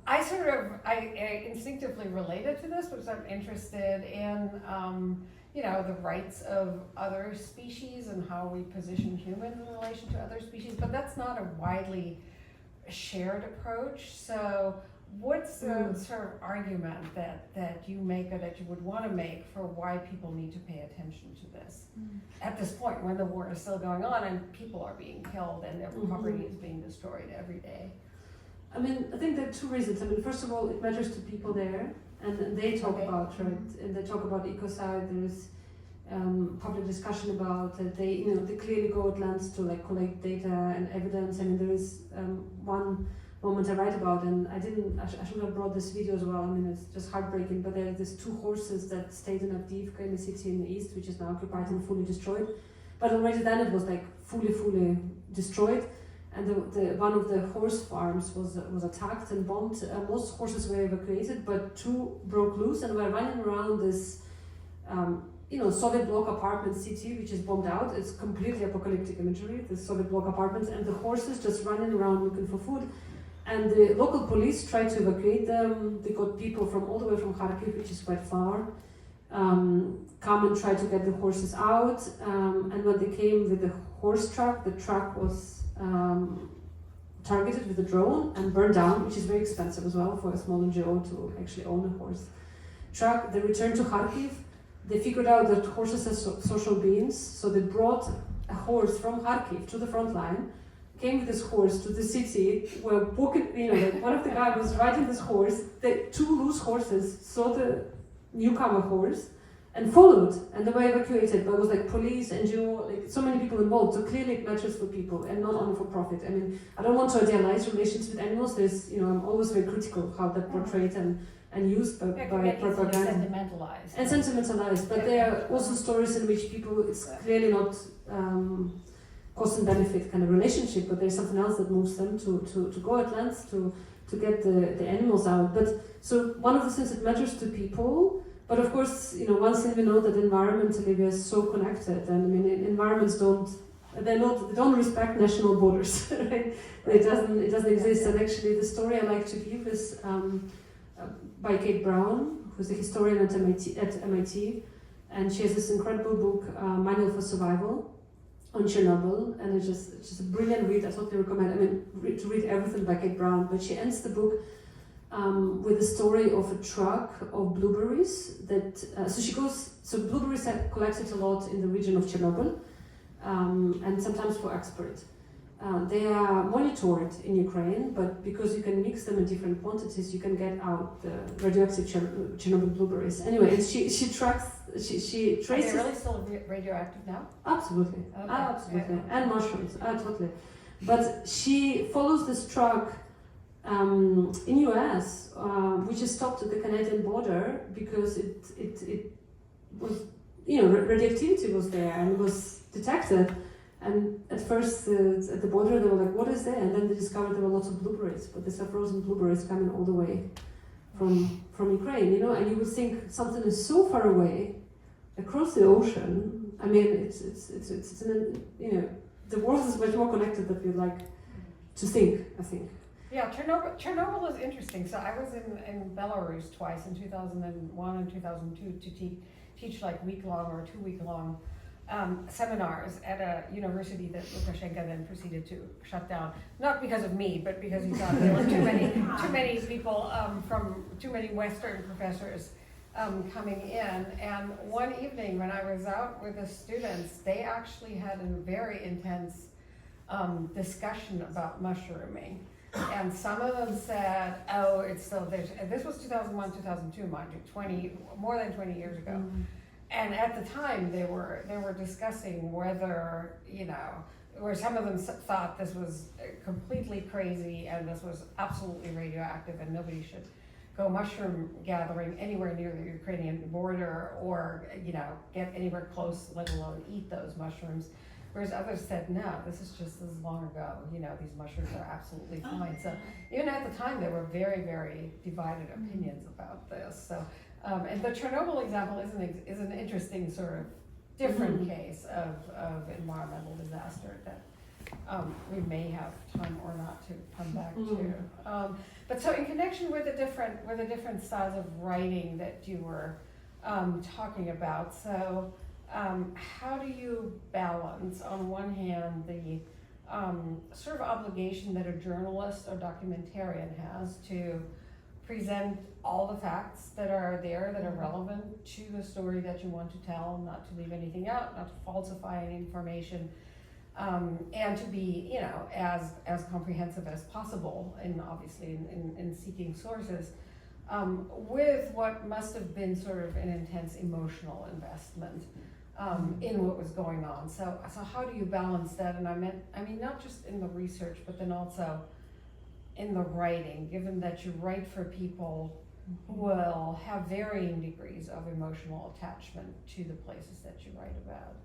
I instinctively related to this because I'm interested in, you know, the rights of other species and how we position humans in relation to other species, but that's not a widely shared approach. So what's the sort of argument that you make, or that you would want to make, for why people need to pay attention to this at this point when the war is still going on and people are being killed and their property is being destroyed every day? I mean, I think there are two reasons. I mean, first of all, it matters to people there, and they talk about, right, and they talk about Ecocide. There's public discussion about it. They clearly go at lengths to like collect data and evidence. I mean, there is one moment I write about, and I should have brought this video as well. I mean, it's just heartbreaking, but there are these two horses that stayed in Avdiivka, in the city in the east, which is now occupied and fully destroyed. But already then it was like fully destroyed. And one of the horse farms was attacked and bombed. Most horses were evacuated, but two broke loose and were running around this, Soviet bloc apartment city, which is bombed out. It's completely apocalyptic imagery, the Soviet bloc apartments, and the horses just running around looking for food. And the local police tried to evacuate them. They got people from all the way from Kharkiv, which is quite far, come and try to get the horses out. And when they came with the horse truck, the truck was targeted with a drone and burned down, which is very expensive as well for a small NGO to actually own a horse truck. They returned to Kharkiv. They figured out that horses are social beings, so they brought a horse from Kharkiv to the front line, came with this horse to the city, were walking, one of the guys was riding this horse, the two loose horses saw the newcomer horse and followed, and they were evacuated. But it was like police, NGO, like so many people involved. So clearly it matters for people and not only for profit. I mean, I don't want to idealize relations with animals. There's, I'm always very critical of how that portrayed and and used by It can get easily propaganda. sentimentalized. And sentimentalized, but there are also stories in which people, it's clearly not cost and benefit kind of relationship, but there's something else that moves them to go at lengths to get the animals out. But so one of the things that matters to people, but of course, you know, one thing we know that environmentally we are so connected, and I mean, environments they don't respect national borders, right? It doesn't exist. And actually, the story I like to give is by Kate Brown, who's a historian at MIT, and she has this incredible book, Manual for Survival, on Chernobyl, and it's just a brilliant read. I totally recommend. I mean, to read everything by Kate Brown, but she ends the book with the story of a truck of blueberries that. So blueberries are collected a lot in the region of Chernobyl, and sometimes for export. They are monitored in Ukraine, but because you can mix them in different quantities, you can get out the radioactive Chernobyl blueberries. Anyway, and she traces. Are they really still radioactive now? Absolutely, Okay. absolutely, Yeah. and mushrooms, totally. But she follows this truck in US, which is stopped at the Canadian border because it was, you know, radioactivity was there and was detected. And at first, at the border, they were like, "What is there?" And then they discovered there were lots of blueberries, but these are frozen blueberries coming all the way from Ukraine, you know. And you would think something is so far away, across the ocean. I mean, it's you know, the world is much more connected than we like to think, I think. Yeah, Chernobyl is interesting. So I was in Belarus twice, in 2001 and 2002, to teach like week-long or 2-week-long seminars at a university that Lukashenko then proceeded to shut down. Not because of me, but because he thought there were too many people from too many Western professors coming in. And one evening when I was out with the students, they actually had a very intense discussion about mushrooming. And some of them said, "Oh, it's still there." And this was 2001, 2002, mind you, more than 20 years ago. Mm-hmm. And at the time, they were discussing whether, you know, where some of them thought this was completely crazy and this was absolutely radioactive and nobody should go mushroom gathering anywhere near the Ukrainian border or, you know, get anywhere close, let alone eat those mushrooms. Whereas others said, no, this is just as long ago, you know, these mushrooms are absolutely fine. So even at the time, there were very, very divided opinions about this. So, and the Chernobyl example is an interesting sort of different case of environmental disaster that we may have time or not to come back to. But so in connection with the different styles of writing that you were talking about, so how do you balance, on one hand, the sort of obligation that a journalist or documentarian has to present all the facts that are there, that are relevant to the story that you want to tell, not to leave anything out, not to falsify any information, and to be, you know, as comprehensive as possible, and obviously in seeking sources, with what must have been sort of an intense emotional investment in what was going on. So how do you balance that? And I mean, not just in the research, but then also in the writing, given that you write for people who will have varying degrees of emotional attachment to the places that you write about.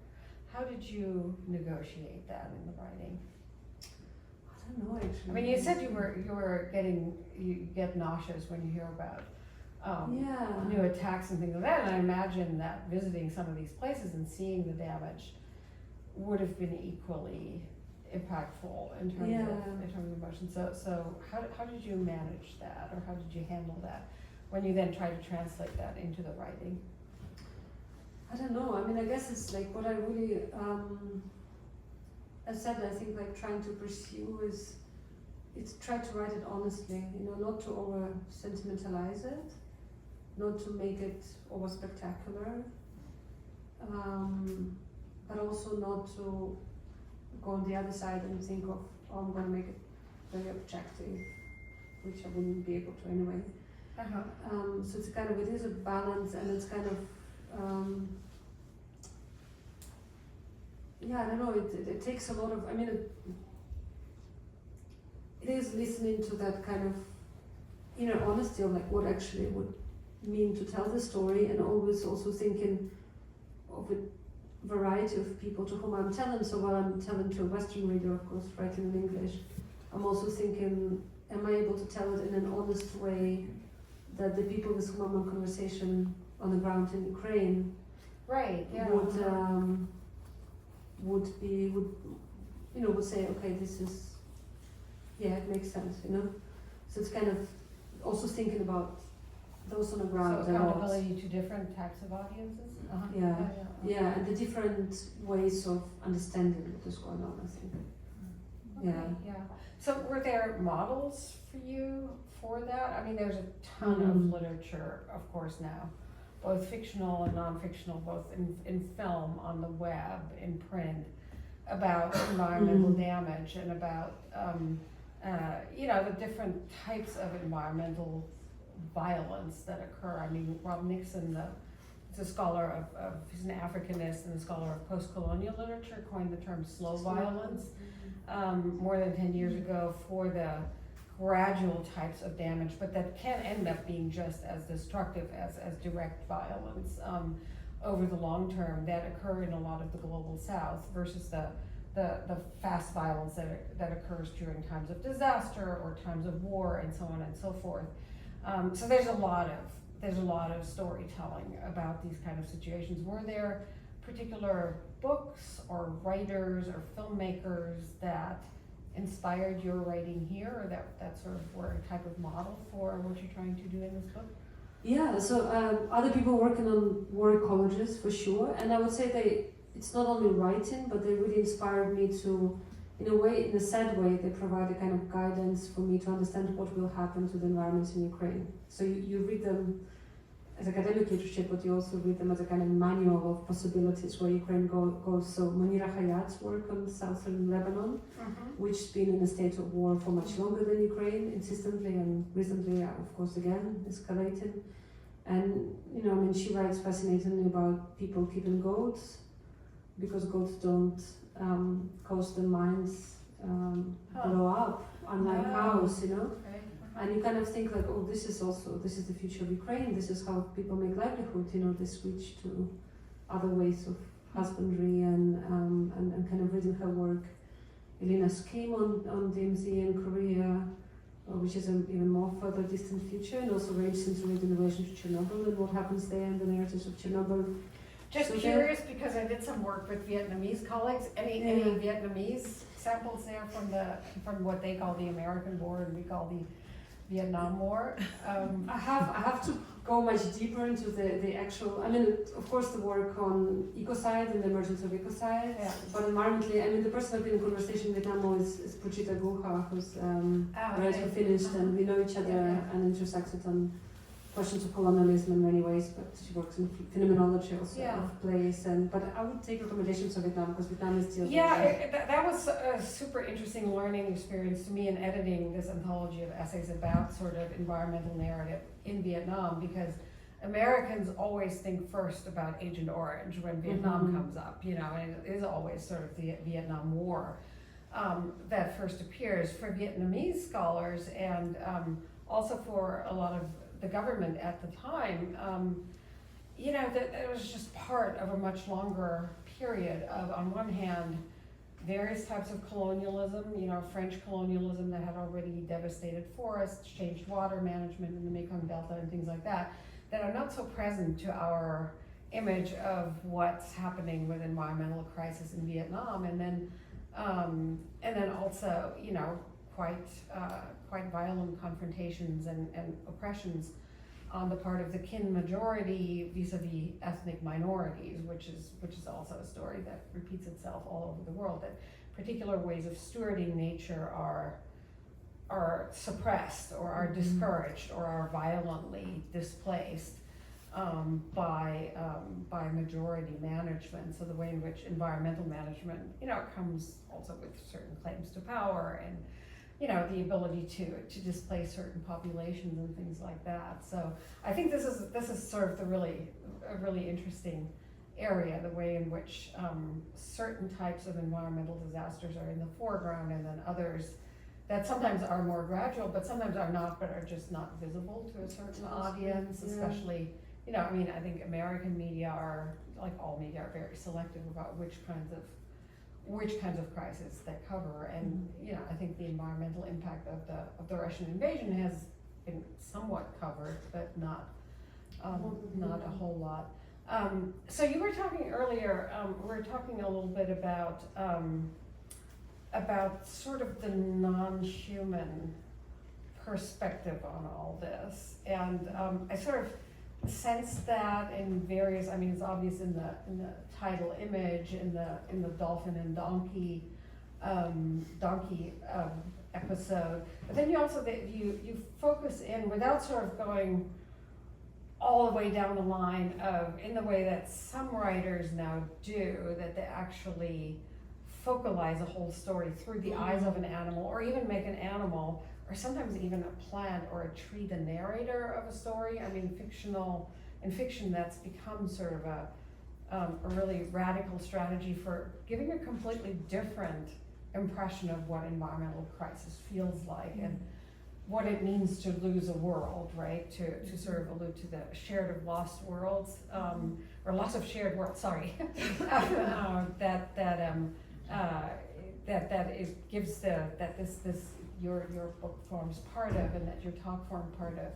How did you negotiate that in the writing? I don't know, actually. I mean, you said you get nauseous when you hear about new attacks and things like that, and I imagine that visiting some of these places and seeing the damage would have been equally impactful in terms of emotion. So how did you manage that, or how did you handle that when you then try to translate that into the writing? I don't know. I mean, I guess it's like what I really, I said, I think like trying to pursue is try to write it honestly, you know, not to over sentimentalize it, not to make it over spectacular, but also not to go on the other side and think of, oh, I'm going to make it very objective, which I wouldn't be able to anyway. So it's kind of, it is a balance, and it's kind of, I don't know, it takes a lot of, I mean, it is listening to that kind of honesty of like what actually would mean to tell the story, and always also thinking of a variety of people to whom I'm telling. So while I'm telling to a Western reader, of course, writing in English, I'm also thinking, am I able to tell it in an honest way that the people with whom I'm in conversation on the ground in Ukraine Right, yeah. would say, okay, this is, it makes sense, So it's kind of also thinking about those on the ground. So accountability to different types of audiences? Yeah, and the different ways of understanding what is going on, I think. Okay, yeah. So were there models for you for that? I mean, there's a ton of literature, of course, now, both fictional and non-fictional, both in film, on the web, in print, about environmental damage and about, the different types of environmental violence that occur. I mean, Rob Nixon, is a scholar he's an Africanist and a scholar of post-colonial literature, coined the term slow violence more than 10 years ago for the gradual types of damage, but that can end up being just as destructive as direct violence over the long term that occur in a lot of the global south versus the fast violence that occurs during times of disaster or times of war and so on and so forth. So there's a lot of storytelling about these kind of situations. Were there particular books or writers or filmmakers that inspired your writing here, or that sort of were a type of model for what you're trying to do in this book? Yeah, so other people working on war ecologists for sure, and I would say it's not only writing, but they really inspired me to, in a sad way, they provide a kind of guidance for me to understand what will happen to the environment in Ukraine. So you read them as academic literature, but you also read them as a kind of manual of possibilities where Ukraine goes. So Monira Hayat's work on southern Lebanon, which has been in a state of war for much longer than Ukraine, insistently, and recently, of course, again, escalating. And, she writes fascinatingly about people keeping goats, because goats don't cause their minds blow up, unlike cows, Okay. And you kind of think like, oh, this is the future of Ukraine. This is how people make livelihood. They switch to other ways of husbandry and kind of reading her work. Elena's came on DMZ in Korea, which is an even more further distant future, and also very interesting to read in relation to Chernobyl and what happens there and the narratives of Chernobyl. Just curious, because I did some work with Vietnamese colleagues. Any Vietnamese samples there from what they call the American War and we call the Vietnam War? I have to go much deeper into the actual. Of course, the work on Ecocide and the emergence of Ecocide. Yeah. But environmentally, the person I've been in conversation in Vietnam is Pujita Guha, who's who finished, and we know each other and intersected on questions of colonialism in many ways, but she works in phenomenology also of place. But I would take recommendations of Vietnam because Vietnam is still that was a super interesting learning experience to me in editing this anthology of essays about sort of environmental narrative in Vietnam, because Americans always think first about Agent Orange when Vietnam comes up, and it is always sort of the Vietnam War that first appears. For Vietnamese scholars and also for a lot of the government at the time, that it was just part of a much longer period of, on one hand, various types of colonialism, French colonialism that had already devastated forests, changed water management in the Mekong Delta and things like that are not so present to our image of what's happening with environmental crisis in Vietnam, and then also, quite violent confrontations and oppressions on the part of the Kin majority vis-a-vis ethnic minorities, which is also a story that repeats itself all over the world, that particular ways of stewarding nature are suppressed or are discouraged or are violently displaced by majority management. So the way in which environmental management, comes also with certain claims to power and the ability to displace certain populations and things like that. So I think this is sort of a really interesting area, the way in which certain types of environmental disasters are in the foreground and then others that sometimes are more gradual, but sometimes are not, but are just not visible to a certain audience, especially, you know, I mean, I think American media are, like all media, are very selective about which kinds of crises they cover, and you know, I think the environmental impact of the Russian invasion has been somewhat covered, but not a whole lot. So you were talking earlier, we were talking a little bit about sort of the non-human perspective on all this, and I sort of sense that in various. I mean, it's obvious in the title image, in the dolphin and donkey episode, but then you also you focus in without sort of going all the way down the line of, in the way that some writers now do, that they actually focalize a whole story through the eyes of an animal, or even make an animal, or sometimes even a plant or a tree, the narrator of a story. I mean, in fiction that's become sort of a really radical strategy for giving a completely different impression of what environmental crisis feels like, and what it means to lose a world, right? To sort of allude to the shared of lost worlds, or lots of shared worlds. Sorry, that it gives that this your book forms part of, and that your talk formed part of.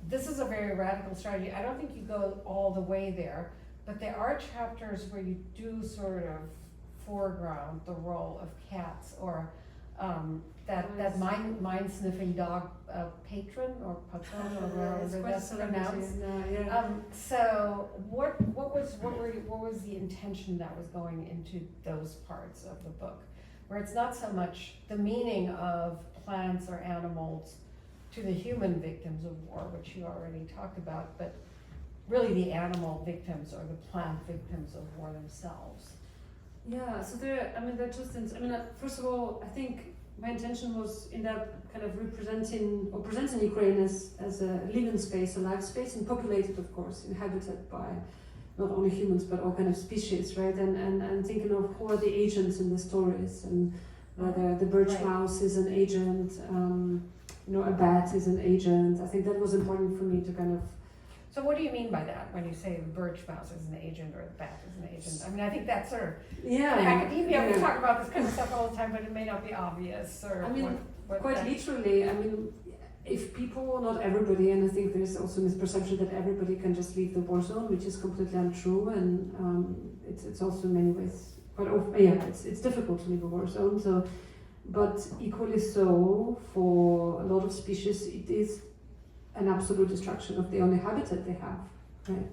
This is a very radical strategy. I don't think you go all the way there, but there are chapters where you do sort of foreground the role of cats, or that mind sniffing dog patron or patron, or whatever that's pronounced. So what was the intention that was going into those parts of the book, where it's not so much the meaning of plants or animals to the human victims of war, which you already talked about, but really the animal victims or the plant victims of war themselves? Yeah, so there are two things. I mean, first of all, I think my intention was in that kind of presenting Ukraine as a living space, a life space, and populated, of course, inhabited by not only humans but all kind of species, right? And thinking of who are the agents in the stories, and whether the birch mouse is an agent, a bat is an agent. I think that was important for me to kind of. So what do you mean by that when you say the birch mouse is an agent or the bat is an agent? I mean, I think that's sort of, in academia we talk about this kind of stuff all the time, but it may not be obvious. Or I mean, what quite literally, I mean, if people, not everybody, and I think there's also misperception that everybody can just leave the war zone, which is completely untrue, and it's also in many ways quite often, it's difficult to leave a war zone. So, but equally so for a lot of species, it is an absolute destruction of the only habitat they have, right?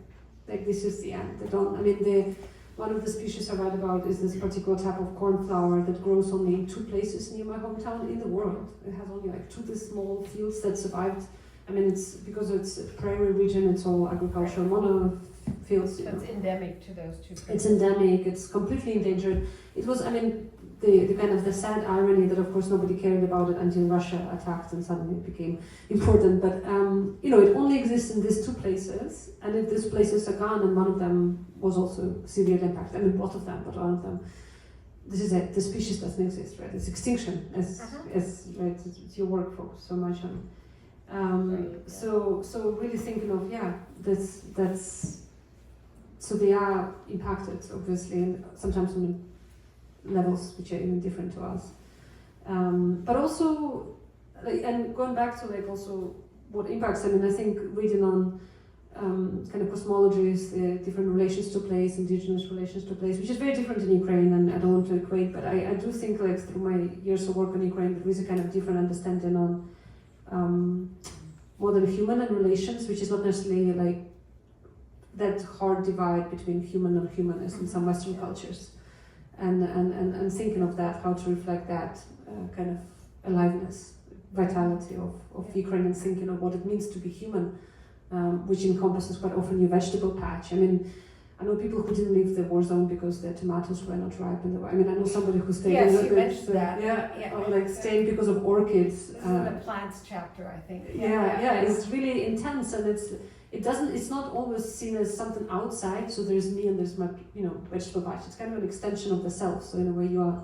Like, this is the end. They don't. I mean, one of the species I write about is this particular type of cornflower that grows only in 2 places near my hometown in the world. It has only like 2 small fields that survived. I mean, it's because it's a prairie region. It's all agricultural mono fields. So it's endemic to those 2 places. It's endemic. It's completely endangered. It was. I mean, the kind of the sad irony that of course nobody cared about it until Russia attacked and suddenly it became important. But it only exists in these 2 places, and if these places are gone, and one of them was also severely impacted. I mean, both of them, but one of them. This is it. The species doesn't exist, right? It's extinction, as right. It's your work focused so much on. So really thinking of that's so they are impacted obviously, and sometimes on levels which are even different to us, but also and going back to also what impacts. I mean, I think reading on kind of cosmologies, the different relations to place, indigenous relations to place, which is very different in Ukraine, and I don't want to equate, but I do think through my years of work in Ukraine there is a kind of different understanding on modern human and relations, which is not necessarily that hard divide between human and humanist in some Western cultures. And thinking of that, how to reflect that kind of aliveness, vitality of Ukrainian thinking of what it means to be human, which encompasses quite often your vegetable patch. I mean, I know people who didn't leave the war zone because their tomatoes were not ripe in the war. I mean, I know somebody who stayed. Yes, you mentioned that. Or staying because of orchids. This is in the plants chapter, I think. It's really intense, and it's not always seen as something outside. So there's me and there's my vegetable patch. It's kind of an extension of the self. So in a way, you are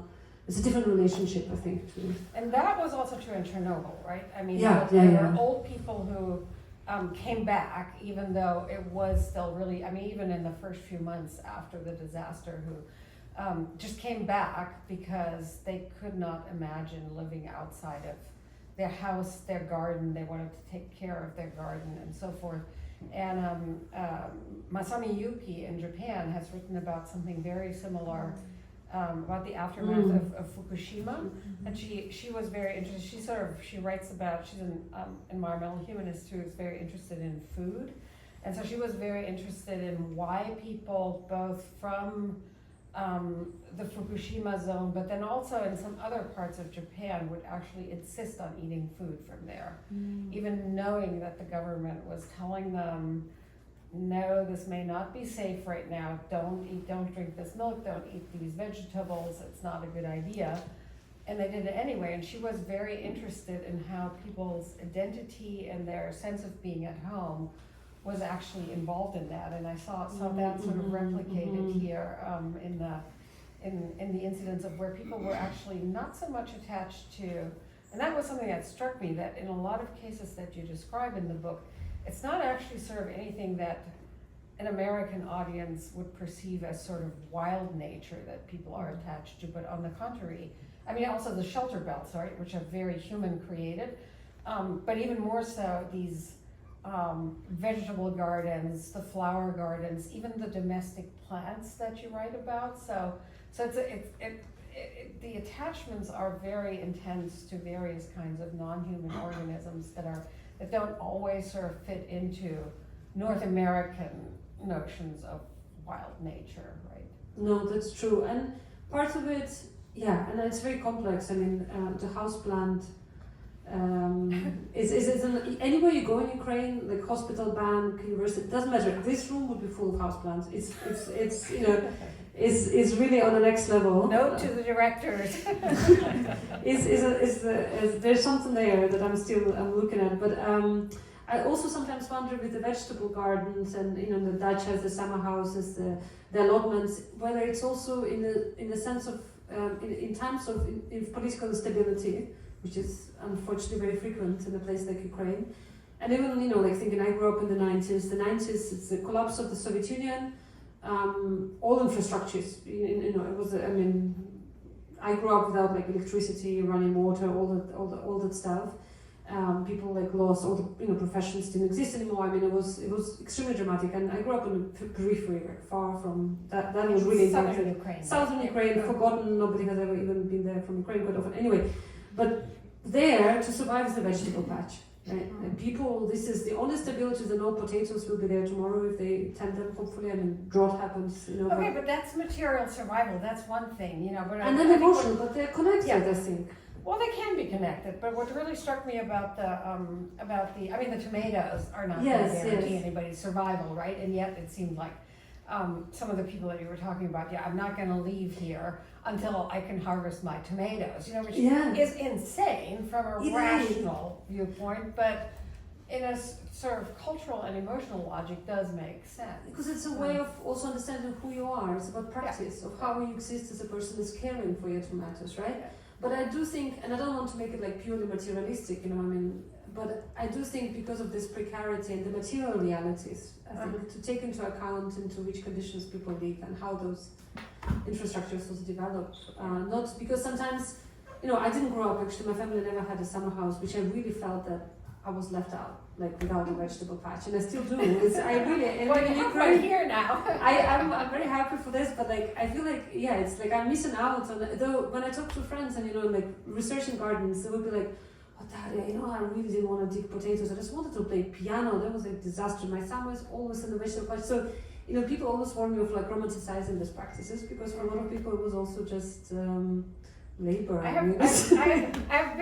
it's a different relationship, I think, to And that was also true in Chernobyl, right? I mean, Yeah, there yeah, were yeah. old people who came back, even though it was still really, I mean, even in the first few months after the disaster, who just came back because they could not imagine living outside of their house, their garden. They wanted to take care of their garden and so forth. And Masami Yuki in Japan has written about something very similar about the aftermath of Fukushima. And she was very interested. She writes about, she's an environmental humanist who is very interested in food. And so she was very interested in why people, both from the Fukushima zone, but then also in some other parts of Japan, would actually insist on eating food from there, even knowing that the government was telling them, no, this may not be safe right now, don't drink this milk, don't eat these vegetables, it's not a good idea. And they did it anyway, and she was very interested in how people's identity and their sense of being at home was actually involved in that, and I saw that sort of replicated here in the incidents of where people were actually not so much attached to, and that was something that struck me, that in a lot of cases that you describe in the book, it's not actually sort of anything that an American audience would perceive as sort of wild nature that people are attached to, but on the contrary, I mean, also the shelter belts, right, which are very human created, but even more so these vegetable gardens, the flower gardens, even the domestic plants that you write about. So the attachments are very intense to various kinds of non-human organisms that don't always sort of fit into North American notions of wild nature, right? No, that's true. And part of it, yeah, and it's very complex. I mean, the houseplant is anywhere you go in Ukraine, like hospital, bank, university, it doesn't matter. This room would be full of houseplants. It's you know, is really on the next level. Note to the directors. There's something there that I'm looking at, but I also sometimes wonder with the vegetable gardens and the dachas, the summer houses, the allotments, whether it's also in the sense of in times of in political instability, which is unfortunately very frequent in a place like Ukraine, and even like thinking I grew up in the 90s. The 90s, it's the collapse of the Soviet Union. All infrastructures, it was. I mean, I grew up without like electricity, running water, all that stuff. People like lost all the professions didn't exist anymore. I mean, it was extremely dramatic, and I grew up in the periphery, like far from that. That was really Southern Ukraine. Southern Ukraine, forgotten. Nobody has ever even been there from Ukraine quite often. Anyway, but there to survive is the vegetable patch. Right? And people, this is the only stability. That no potatoes will be there tomorrow if they tend them. Hopefully, I mean, drought happens. Okay, but that's material survival. That's one thing, But and then emotional, but they're connected. I think. Well, they can be connected, but what really struck me about the I mean, the tomatoes are not going to guarantee anybody's survival, right? And yet it seemed like some of the people that you were talking about, I'm not going to leave here until I can harvest my tomatoes, which is insane from a rational viewpoint, but in a sort of cultural and emotional logic does make sense. Because it's a way of also understanding who you are. It's about practice of how you exist as a person is caring for your tomatoes, right? Yeah. But I do think, and I don't want to make it like purely materialistic, but I do think because of this precarity and the material realities, I think to take into account into which conditions people live and how those infrastructures was developed. Not because sometimes, I didn't grow up, actually, my family never had a summer house, which I really felt that I was left out, like without a vegetable patch, and I still do. I really, and well, you have right here now. I'm very happy for this, but like I feel like it's like I'm missing out on. Though when I talk to friends and like researching gardens, they would be like, "Oh, Darya, I really didn't want to dig potatoes. I just wanted to play piano. That was a disaster. My son was always in the vegetable patch." So people always warn me of like romanticizing these practices because for a lot of people it was also just. Labor. I have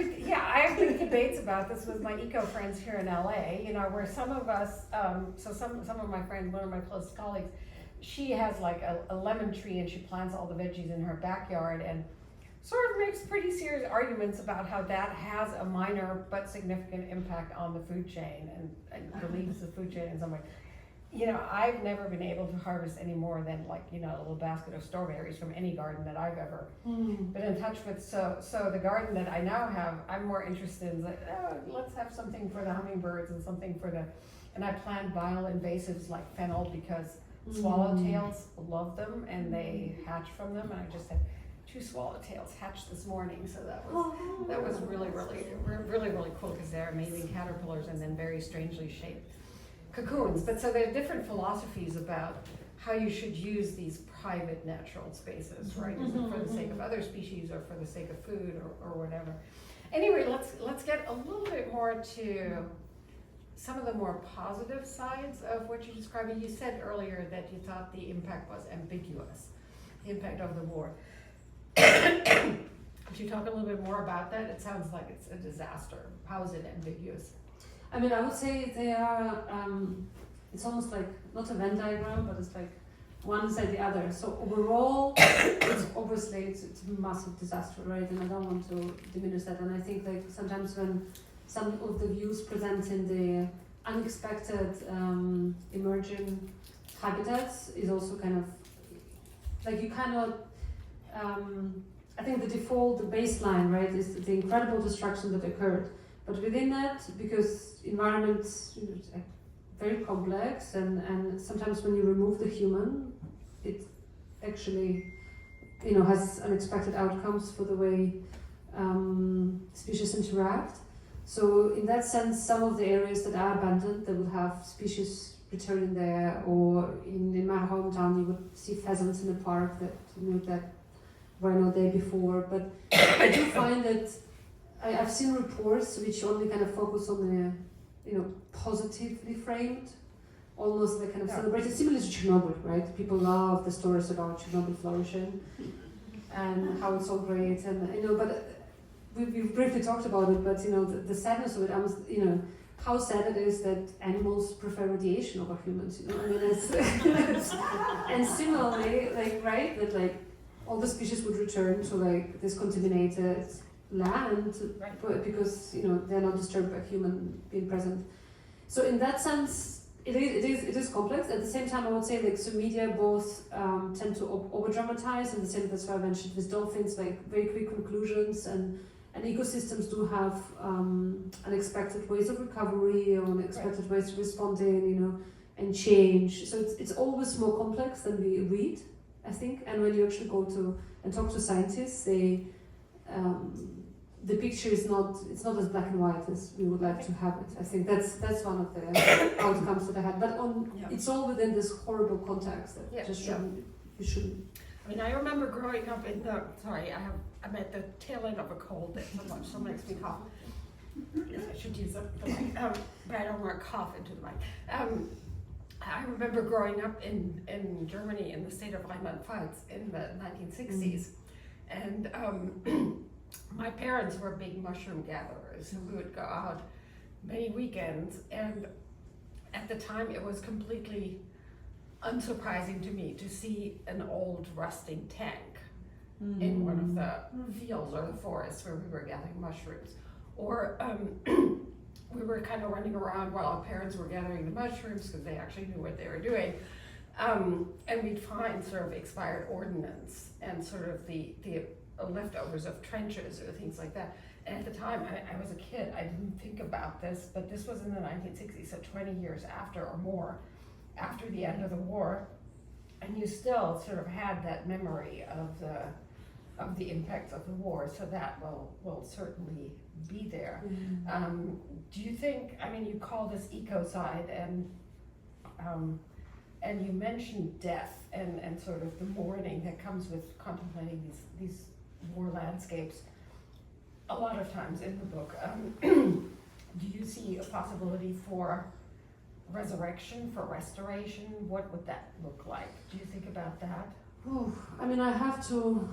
big debates about this with my eco friends here in LA, where some of us, some of my friends, one of my close colleagues, she has like a lemon tree and she plants all the veggies in her backyard and sort of makes pretty serious arguments about how that has a minor but significant impact on the food chain and believes the food chain in some way. I've never been able to harvest any more than like, a little basket of strawberries from any garden that I've ever been in touch with. So the garden that I now have, I'm more interested in like, let's have something for the hummingbirds and something and I plant bioinvasives like fennel because swallowtails love them and they hatch from them. And I just had 2 swallowtails hatched this morning. So that was really, really, really, really cool because they're amazing caterpillars and then very strangely shaped cocoons. But so there are different philosophies about how you should use these private natural spaces, right? Is it for the sake of other species or for the sake of food or whatever? Anyway, let's get a little bit more to some of the more positive sides of what you're describing. You said earlier that you thought the impact was ambiguous, the impact of the war. Could you talk a little bit more about that? It sounds like it's a disaster. How is it ambiguous? I mean, I would say they are, it's almost like, not a Venn diagram, but it's like one side the other. So overall, it's obviously, it's a massive disaster, right? And I don't want to diminish that. And I think like sometimes when some of the views present in the unexpected emerging habitats is also kind of, like you cannot, I think the default, the baseline, right, is the incredible destruction that occurred. But within that, because environments are very complex and sometimes when you remove the human, it actually, has unexpected outcomes for the way species interact. So in that sense, some of the areas that are abandoned, they would have species returning there, or in my hometown, you would see pheasants in the park that were not there before. But I do find that I've seen reports which only kind of focus on the, positively framed, almost like kind of celebrated, similar to Chernobyl, right? People love the stories about Chernobyl flourishing and how it's all great, and but we've briefly talked about it, but the sadness of it, how sad it is that animals prefer radiation over humans. I mean, it's and similarly, like right, that like all the species would return to like this contaminated land, right, because they're not disturbed by human being present. So in that sense, it is complex. At the same time, I would say like so media both tend to over dramatize, and the same, that's why I mentioned with dolphins, like very quick conclusions, and ecosystems do have unexpected ways of recovery or unexpected ways of responding, and change. So it's always more complex than we read, I think. And when you actually go to and talk to scientists, they the picture is not as black and white as we would like to have it. I think that's one of the outcomes that I had. But it's all within this horrible context that you shouldn't. I mean, I remember growing up in I'm at the tail end of a cold that so makes me cough. Yes, I should use the mic, but I don't want to cough into the mic. I remember growing up in Germany, in the state of Rheinland-Pfalz in the 1960s, and my parents were big mushroom gatherers, and we would go out many weekends, and at the time it was completely unsurprising to me to see an old rusting tank in one of the fields or the forests where we were gathering mushrooms. Or we were kind of running around while our parents were gathering the mushrooms because they actually knew what they were doing. And we'd find sort of expired ordnance and sort of the leftovers of trenches or things like that. And at the time, I was a kid, I didn't think about this, but this was in the 1960s, so 20 years after or more, after the end of the war, and you still sort of had that memory of the impacts of the war, so that will certainly be there. Do you think, you call this ecocide, and you mentioned death and sort of the mourning that comes with contemplating these war landscapes a lot of times in the book. Do you see a possibility for resurrection, for restoration? What would that look like? Do you think about that? I have to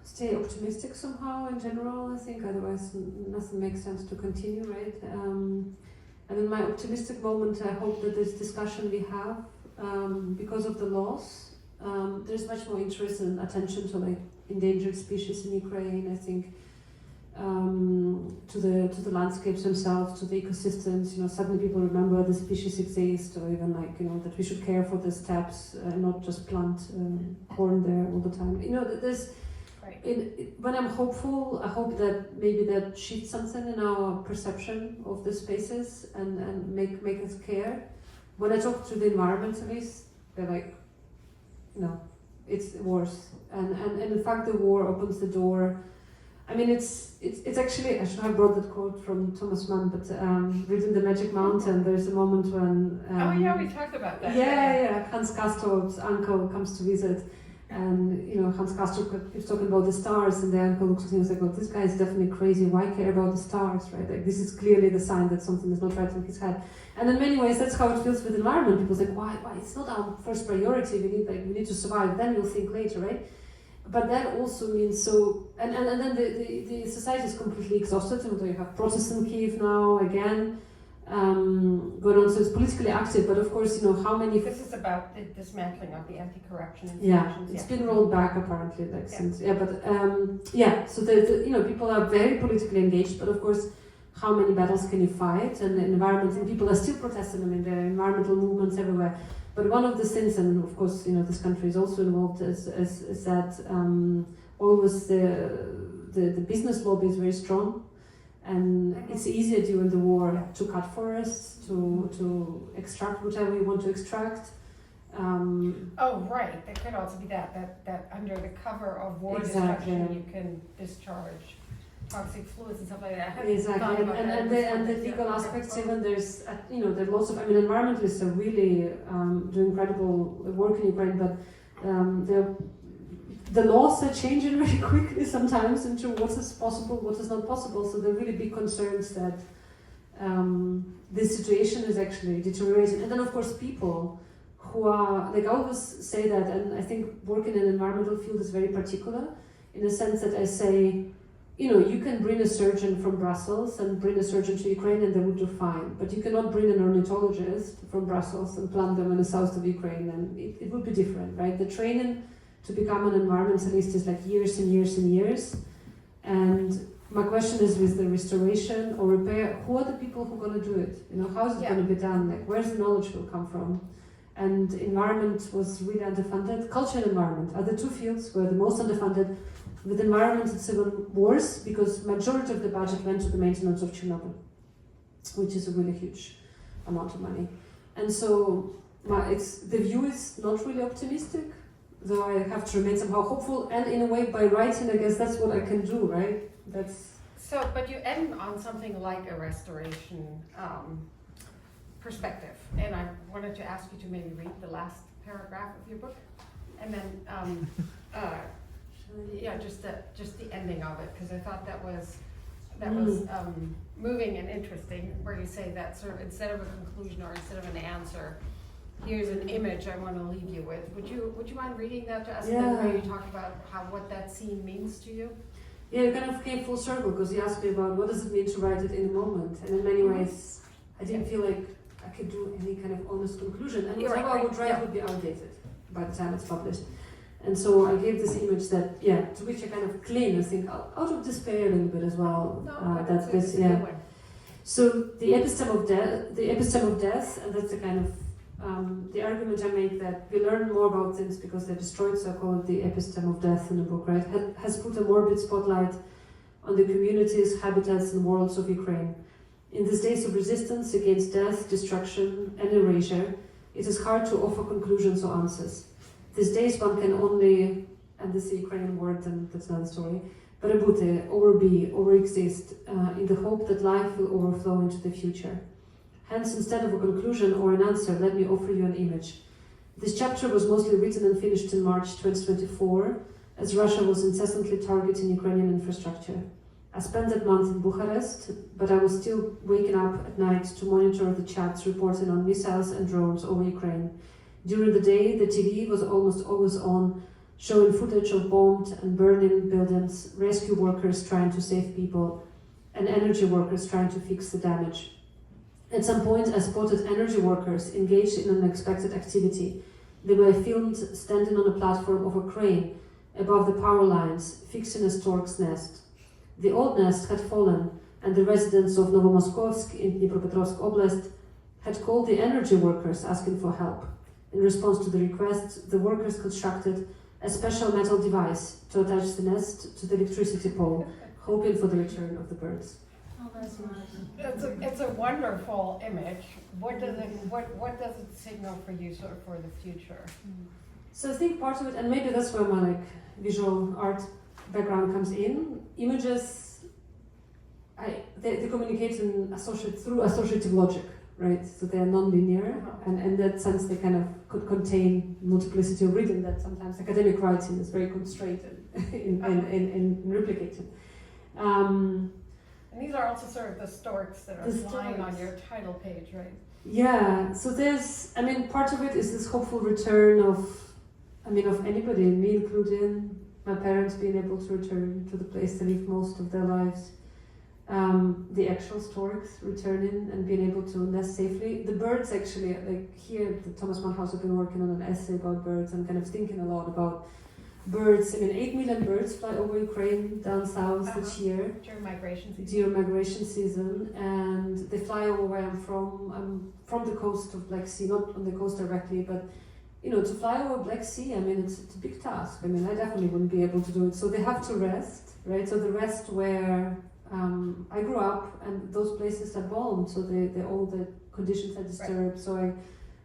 stay optimistic somehow in general, I think, otherwise nothing makes sense to continue, right? And in my optimistic moment, I hope that this discussion we have, because of the loss, there's much more interest and attention to like endangered species in Ukraine. I think to the landscapes themselves, to the ecosystems. Suddenly people remember the species exist, or even that we should care for the steppes and not just plant corn there all the time. There's. Right. When I'm hopeful, I hope that maybe that shifts something in our perception of the spaces and make us care. When I talk to the environmentalists, they're like, no, it's worse. And in fact, the war opens the door. I mean, it's actually, I should have brought that quote from Thomas Mann, but reading The Magic Mountain, there's a moment when... oh yeah, we talked about that. Yeah, Hans Castorp's uncle comes to visit. And Hans Castorp is talking about the stars, and the uncle looks at him and says, "Well, this guy is definitely crazy. Why care about the stars, right? Like this is clearly the sign that something is not right in his head." And in many ways, that's how it feels with the environment. People say, "Why? It's not our first priority. We need to survive. Then we'll think later, right?" But that also means so. And then the society is completely exhausted. And you have Protestant Kyiv now again. Going on, so it's politically active, but of course, how many... This is about the dismantling of the anti-corruption institutions. It's been rolled back apparently, since, so the people are very politically engaged, but of course, how many battles can you fight? And the environment, and people are still protesting. I mean, there are environmental movements everywhere. But one of the things, and of course, this country is also involved, is that always the business lobby is very strong. And it's easier during the war to cut forests, to extract whatever you want to extract. Oh, right. There could also be that under the cover of war destruction, you can discharge toxic fluids and stuff like that. Exactly. And the legal aspects, even there are lots of, environmentalists are really doing incredible work in Ukraine, but the laws are changing very quickly sometimes into what is possible, what is not possible. So there are really big concerns that this situation is actually deteriorating. And then of course people who are, I always say that, and I think working in an environmental field is very particular in the sense that I say, you can bring a surgeon from Brussels and bring a surgeon to Ukraine and they would do fine. But you cannot bring an ornithologist from Brussels and plant them in the south of Ukraine, and it would be different, right? The training to become an environmentalist is like years and years and years. And my question is, with the restoration or repair, who are the people who are going to do it? How is it going to be done? Like, where's the knowledge will come from? And environment was really underfunded. Culture and environment are the two fields where the most underfunded. With environment, it's even worse because majority of the budget went to the maintenance of Chernobyl, which is a really huge amount of money. And so the view is not really optimistic, though I have to remain somehow hopeful, and in a way by writing, I guess that's what I can do, right? But you end on something like a restoration perspective, and I wanted to ask you to maybe read the last paragraph of your book, and then just the ending of it, because I thought that was moving and interesting, where you say that sort of instead of a conclusion or instead of an answer, here's an image I want to leave you with. Would you mind reading that to us? Yeah. And where you talk about what that scene means to you? Yeah, it kind of came full circle because you asked me about what does it mean to write it in a moment, and in many ways, I didn't feel like I could do any kind of honest conclusion, and whatever I would write would be outdated by the time it's published. And so I gave this image that, to which I kind of cling and think out of despair a little bit as well. So the episteme of death, and that's the kind of the argument I make, that we learn more about things because they're destroyed, so I call it the episteme of death in the book, right? Has put a morbid spotlight on the communities, habitats, and worlds of Ukraine. In these days of resistance against death, destruction, and erasure, it is hard to offer conclusions or answers. These days one can only, and this is the Ukrainian word, and that's another story, перебути, overbe, overexist, in the hope that life will overflow into the future. Hence, instead of a conclusion or an answer, let me offer you an image. This chapter was mostly written and finished in March 2024, as Russia was incessantly targeting Ukrainian infrastructure. I spent that month in Bucharest, but I was still waking up at night to monitor the chats reporting on missiles and drones over Ukraine. During the day, the TV was almost always on, showing footage of bombed and burning buildings, rescue workers trying to save people, and energy workers trying to fix the damage. At some point, I spotted energy workers engaged in an unexpected activity. They were filmed standing on a platform of a crane above the power lines, fixing a stork's nest. The old nest had fallen, and the residents of Novomoskovsk in Dnipropetrovsk Oblast had called the energy workers asking for help. In response to the request, the workers constructed a special metal device to attach the nest to the electricity pole, hoping for the return of the birds. Oh, that's nice. It's a wonderful image. What does it signal for you sort of for the future? So I think part of it, and maybe that's where my visual art background comes in. Images, they communicate through associative logic, right? So they are non-linear, and in that sense they kind of could contain multiplicity of reading that sometimes academic writing is very constrained in replicating. And these are also sort of the storks that are flying on your title page, right? Yeah, so part of it is this hopeful return of anybody, me including, my parents being able to return to the place they lived most of their lives. The actual storks returning and being able to nest safely. The birds actually, here at the Thomas Mann House, I've been working on an essay about birds and kind of thinking a lot about birds. 8 million birds fly over Ukraine down south each year. During migration season. During migration season, and they fly over where I'm from. I'm from the coast of Black Sea, not on the coast directly, but to fly over Black Sea, it's a big task. I definitely wouldn't be able to do it. So they have to rest, right? So the rest where I grew up, and those places are bombed, so all the conditions are disturbed. Right. So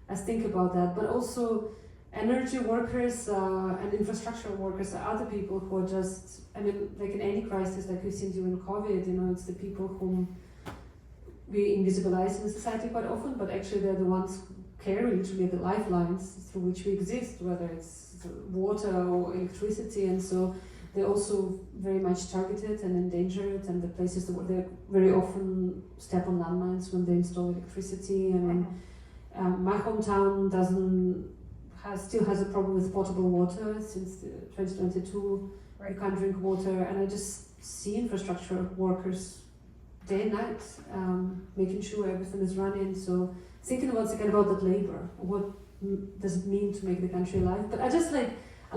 I think about that, but also energy workers and infrastructure workers are other people who are just, in any crisis like we've seen during COVID, it's the people whom we invisibilize in society quite often, but actually they're the ones who carry literally the lifelines through which we exist, whether it's water or electricity, and so they're also very much targeted and endangered, and the places that they very often step on landmines when they install electricity. My hometown still has a problem with potable water since 2022. Right. You can't drink water, and I just see infrastructure workers day and night making sure everything is running. So thinking about that labor, what does it mean to make the country alive? But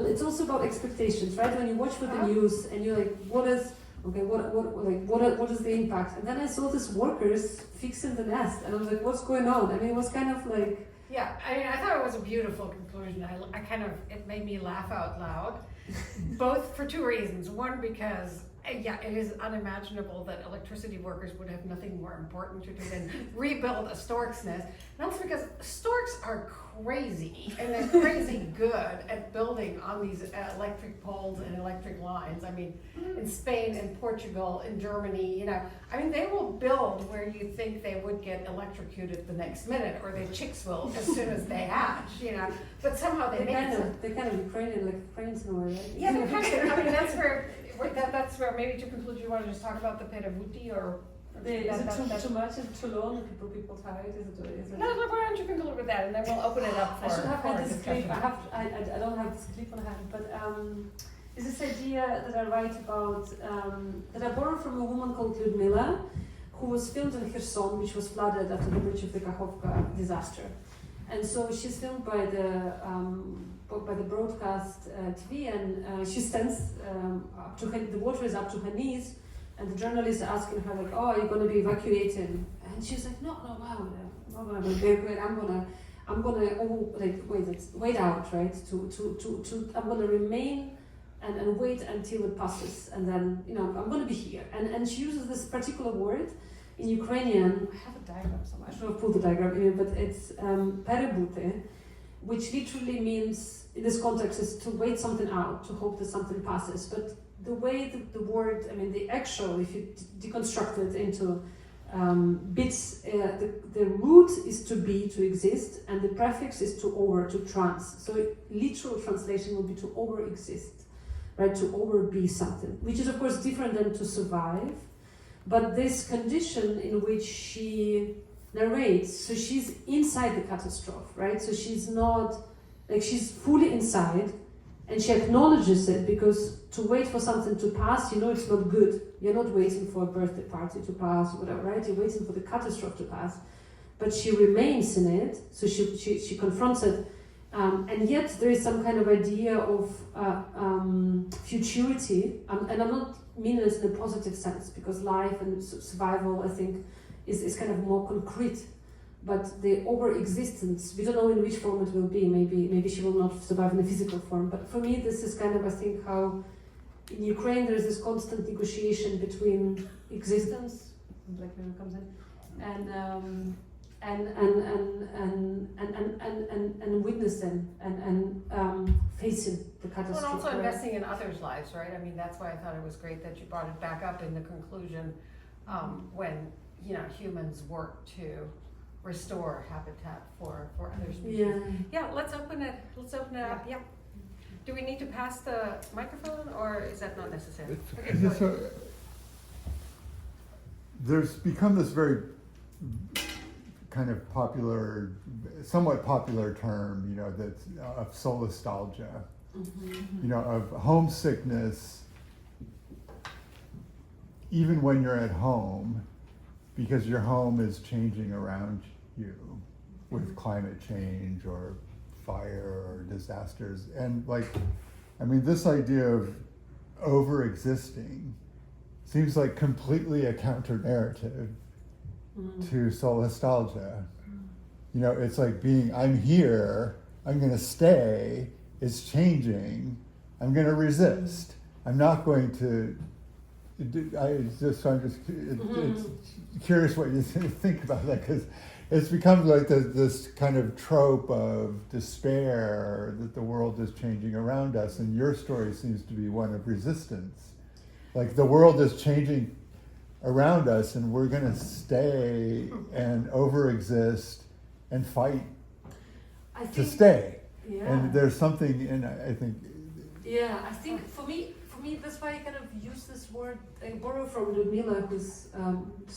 it's also about expectations, right? When you watch with the news and you're like, what is the impact? And then I saw these workers fixing the nest, and I was like, what's going on? It was kind of like. Yeah, I thought it was a beautiful conclusion. It made me laugh out loud, both for two reasons. One, because it is unimaginable that electricity workers would have nothing more important to do than rebuild a stork's nest. And also because storks are crazy, and they're crazy good at building on these electric poles and electric lines. In Spain and Portugal, in Germany, they will build where you think they would get electrocuted the next minute, or their chicks will as soon as they hatch, But somehow they make it. They're kind of Ukrainian, like Ukrainians in a way, right? Yeah, they're kind of. That's where maybe to conclude, you want to just talk about the pedavuti, or is it too much? Is it too long? People tired? Is it? No, why don't you conclude with that, and then we'll open it up for. I should have had this discussion. clip. I don't have this clip on hand, but is this idea that I write about that I borrow from a woman called Lyudmila, who was filmed in Kherson, which was flooded after the bridge of the Kakhovka disaster, and so she's filmed by the broadcast TV, and she stands up to her, the water is up to her knees, and the journalist is asking her like, "Oh, are you going to be evacuating?" And she's like, "No, wow, I'm not going to be evacuated. I'm gonna wait out, right? I'm gonna remain and wait until it passes, and then I'm gonna be here." And she uses this particular word in Ukrainian. I have a diagram somewhere. I should have pulled the diagram in, but it's peribute, which literally means in this context is to wait something out, to hope that something passes. But the way the word, the actual, if you deconstruct it into bits, the root is to be, to exist, and the prefix is to over, to trans. So literal translation would be to over exist, right? To over be something, which is of course different than to survive. But this condition in which she narrates, so she's inside the catastrophe, right? So she's not, she's fully inside, and she acknowledges it, because to wait for something to pass, it's not good. You're not waiting for a birthday party to pass or whatever, right? You're waiting for the catastrophe to pass. But she remains in it, so she confronts it. And yet there is some kind of idea of futurity, and I'm not meaningless in a positive sense, because life and survival, I think, is kind of more concrete. But the over-existence, we don't know in which form it will be. Maybe she will not survive in a physical form. But for me, this is kind of, I think, how in Ukraine there's this constant negotiation between existence, Black Mirror comes in, and witnessing and facing the Well, and catastrophe. also investing in others' lives, right? I mean, that's why I thought it was great that you brought it back up in the conclusion, when, you know, humans work to restore habitat for other species. Yeah. Yeah, let's open it up, yeah. Do we need to pass the microphone, or is that not necessary? Okay, go ahead. There's become this very kind of popular, somewhat popular term, you know, that's of solastalgia, you know, of homesickness, even when you're at home, because your home is changing around you with climate change or fire or disasters. And like, I mean, this idea of over-existing seems like completely a counter-narrative to solastalgia. You know, it's like being, I'm here, I'm gonna stay, it's changing, I'm gonna resist. I'm not going to, it's curious what you think about that, because it's become like this kind of trope of despair that the world is changing around us, and your story seems to be one of resistance. Like the world is changing around us, and we're going to stay and over-exist and fight to stay. Yeah. And there's something in, I think. Yeah, I think for me, that's why I kind of use this word. I borrow from Ludmila, who's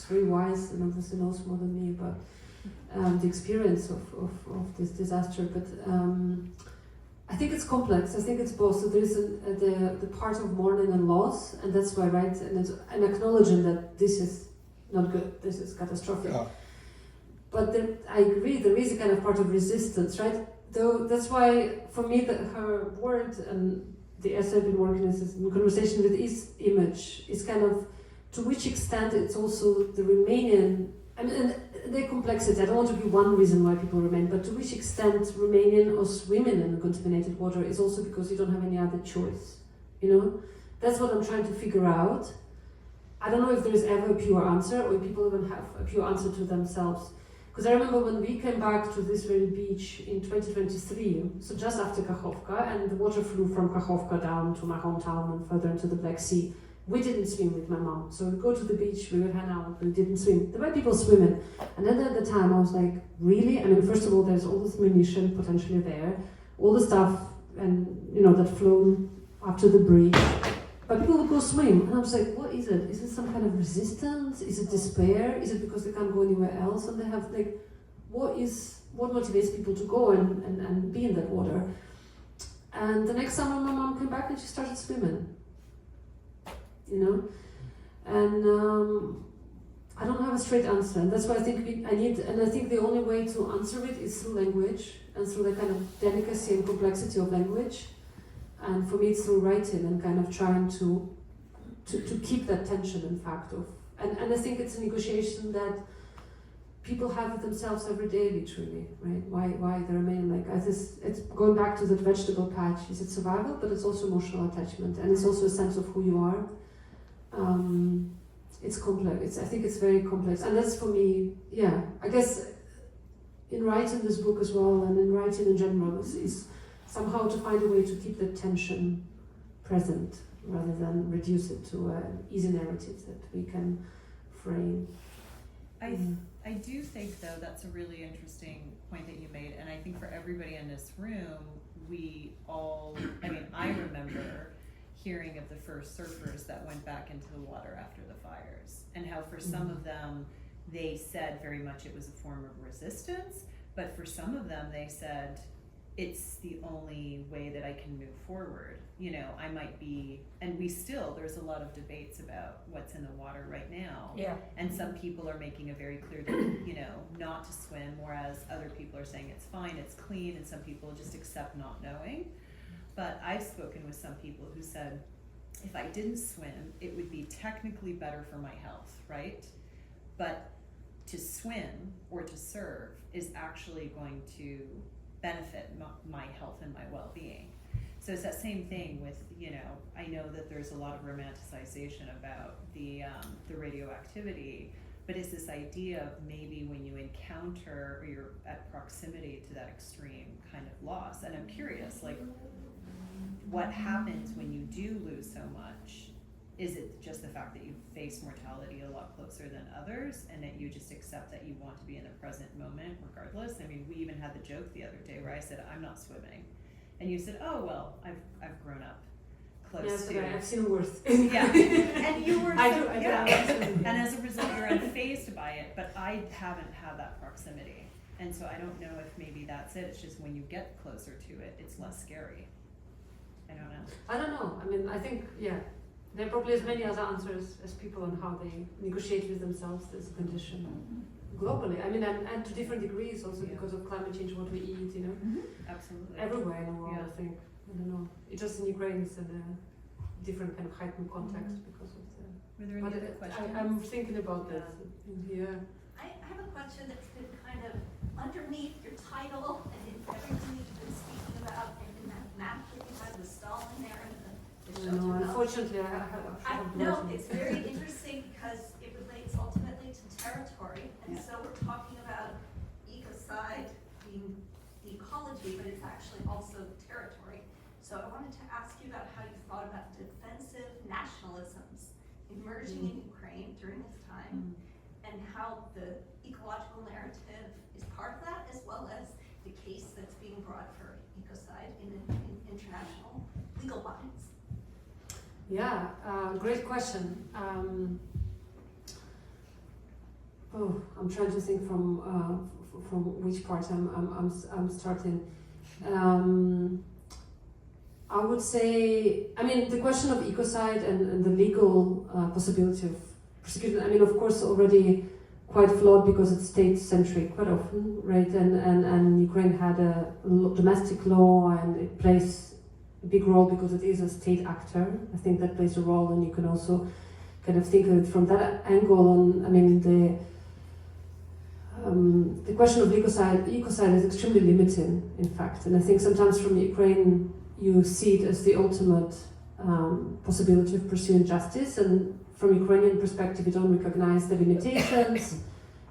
very wise and obviously knows more than me about the experience of this disaster. But I think it's complex. I think it's both. So there is the part of mourning and loss, and that's why, right? And acknowledging that this is not good. This is catastrophic. Yeah. But I agree. There is a kind of part of resistance, right? Though that's why, for me, her word and the essay I've been working on is in conversation with his image is kind of to which extent it's also the Romanian. I mean, and the complexity. I don't want to be one reason why people remain, but to which extent Romanian or swimming in contaminated water is also because you don't have any other choice. You know, that's what I'm trying to figure out. I don't know if there is ever a pure answer, or if people even have a pure answer to themselves. Because I remember when we came back to this very beach in 2023, so just after Kakhovka, and the water flew from Kakhovka down to my hometown and further into the Black Sea. We didn't swim with my mom, so we go to the beach, we would hang out, we didn't swim. There were people swimming, and then at the time I was like, really? I mean, first of all, there's all this munition potentially there, all the stuff, and you know, that flown up to the bridge. But people would go swim, and I was like, what is it? Is it some kind of resistance? Is it despair? Is it because they can't go anywhere else? And they have like, what motivates people to go and be in that water? And the next summer my mom came back and she started swimming. You know? And I don't have a straight answer, and that's why I think I think the only way to answer it is through language, and through the kind of delicacy and complexity of language. And for me, it's through writing and kind of trying to keep that tension, in fact, and I think it's a negotiation that people have with themselves every day, literally, right? Why they remain like it's going back to that vegetable patch. Is it survival? But it's also emotional attachment, and it's also a sense of who you are. It's complex. I think it's very complex, and that's for me. Yeah, I guess in writing this book as well, and in writing in general, is somehow to find a way to keep the tension present rather than reduce it to an easy narrative that we can frame. I do think, though, that's a really interesting point that you made, and I think for everybody in this room, I remember hearing of the first surfers that went back into the water after the fires, and how for some of them, they said very much it was a form of resistance, but for some of them, they said, it's the only way that I can move forward. You know, I might be, and there's a lot of debates about what's in the water right now. Yeah. And some people are making it very clear that, you know, not to swim, whereas other people are saying it's fine, it's clean, and some people just accept not knowing. But I've spoken with some people who said, if I didn't swim, it would be technically better for my health, right? But to swim or to surf is actually going to benefit my health and my well-being. So it's that same thing with, you know, I know that there's a lot of romanticization about the radioactivity, but it's this idea of maybe when you encounter or you're at proximity to that extreme kind of loss. And I'm curious, like, what happens when you do lose so much? Is it just the fact that you face mortality a lot closer than others and that you just accept that you want to be in the present moment regardless? I mean, we even had the joke the other day where I said, I'm not swimming. And you said, oh, well, I've grown up close to. I've seen worse. Yeah, and you were, I do. and as a result, you're unfazed by it, but I haven't had that proximity. And so I don't know if maybe that's it. It's just when you get closer to it, it's less scary. I don't know. I don't know. I mean, I think, there are probably as many other answers as people on how they negotiate with themselves as a condition globally. I mean, and to different degrees also because of climate change, what we eat, you know. Absolutely. Everywhere in the world, I think. I don't know. It's just in Ukraine, it's in a different kind of heightened context because of the. Were there any other questions? I'm thinking about this in here. I have a question that's been kind of underneath your title and in everything you've been speaking about, and in that map that you had with Stalin there and the shelter. No, belt. unfortunately, I have No, it's very interesting because it relates ultimately to territory. And so we're talking about ecocide being the ecology, but it's actually also territory. So I wanted to ask you about how you thought about defensive nationalisms emerging in Ukraine during this time, and how the ecological narrative is part of that, as well as the case that's being brought for ecocide in international legal lines. Yeah, great question. I'm trying to think from which part I'm starting. I would say, I mean, the question of ecocide and the legal possibility of prosecution. I mean, of course, already quite flawed because it's state-centric quite often, right? And Ukraine had a domestic law, and it plays a big role because it is a state actor. I think that plays a role, and you can also kind of think of it from that angle. I mean, the question of ecocide is extremely limiting, in fact. And I think sometimes from Ukraine, you see it as the ultimate possibility of pursuing justice. And from Ukrainian perspective, you don't recognize the limitations.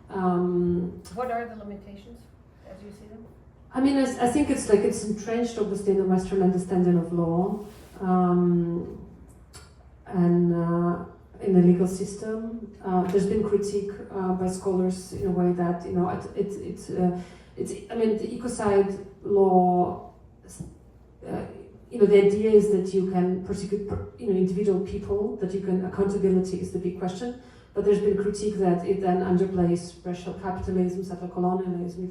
What are the limitations as you see them? I mean, I think it's entrenched, obviously, in the Western understanding of law, and in the legal system. There's been critique by scholars in a way that, you know, it's I mean, the ecocide law, you know, the idea is that you can persecute, you know, individual people, that you can, accountability is the big question. But there's been critique that it then underplays racial capitalism, settler colonialism,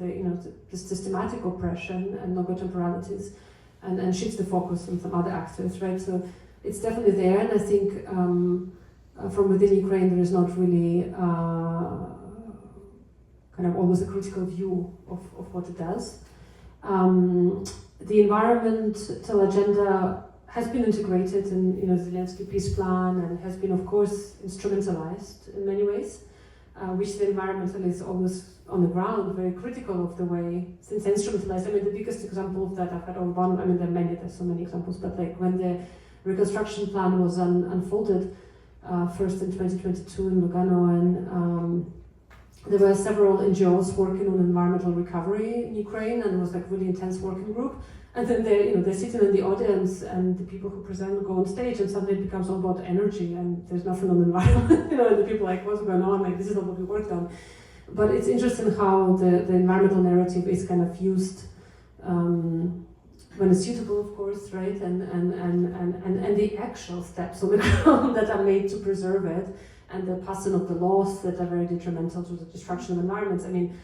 the systematic oppression and temporalities, and shifts the focus on some other actors, right? So it's definitely there, and I think from within Ukraine there is not really kind of always a critical view of what it does. The environmental agenda has been integrated in, you know, the Zelensky peace plan, and has been, of course, instrumentalized in many ways, which the environmentalists always on the ground very critical of the way since instrumentalized. I mean, the biggest example of that I've had on one. I mean, there's so many examples, but like when the reconstruction plan was unfolded first in 2022 in Lugano, and there were several NGOs working on environmental recovery in Ukraine, and it was like really intense working group. And then they're sitting in the audience, and the people who present go on stage, and suddenly it becomes all about energy, and there's nothing on the environment, you know, and the people are like, what's going on? Like, this is not what we worked on. But it's interesting how the environmental narrative is kind of used when it's suitable, of course, right? And the actual steps on the ground that are made to preserve it, and the passing of the laws that are very detrimental to the destruction of environments. I mean,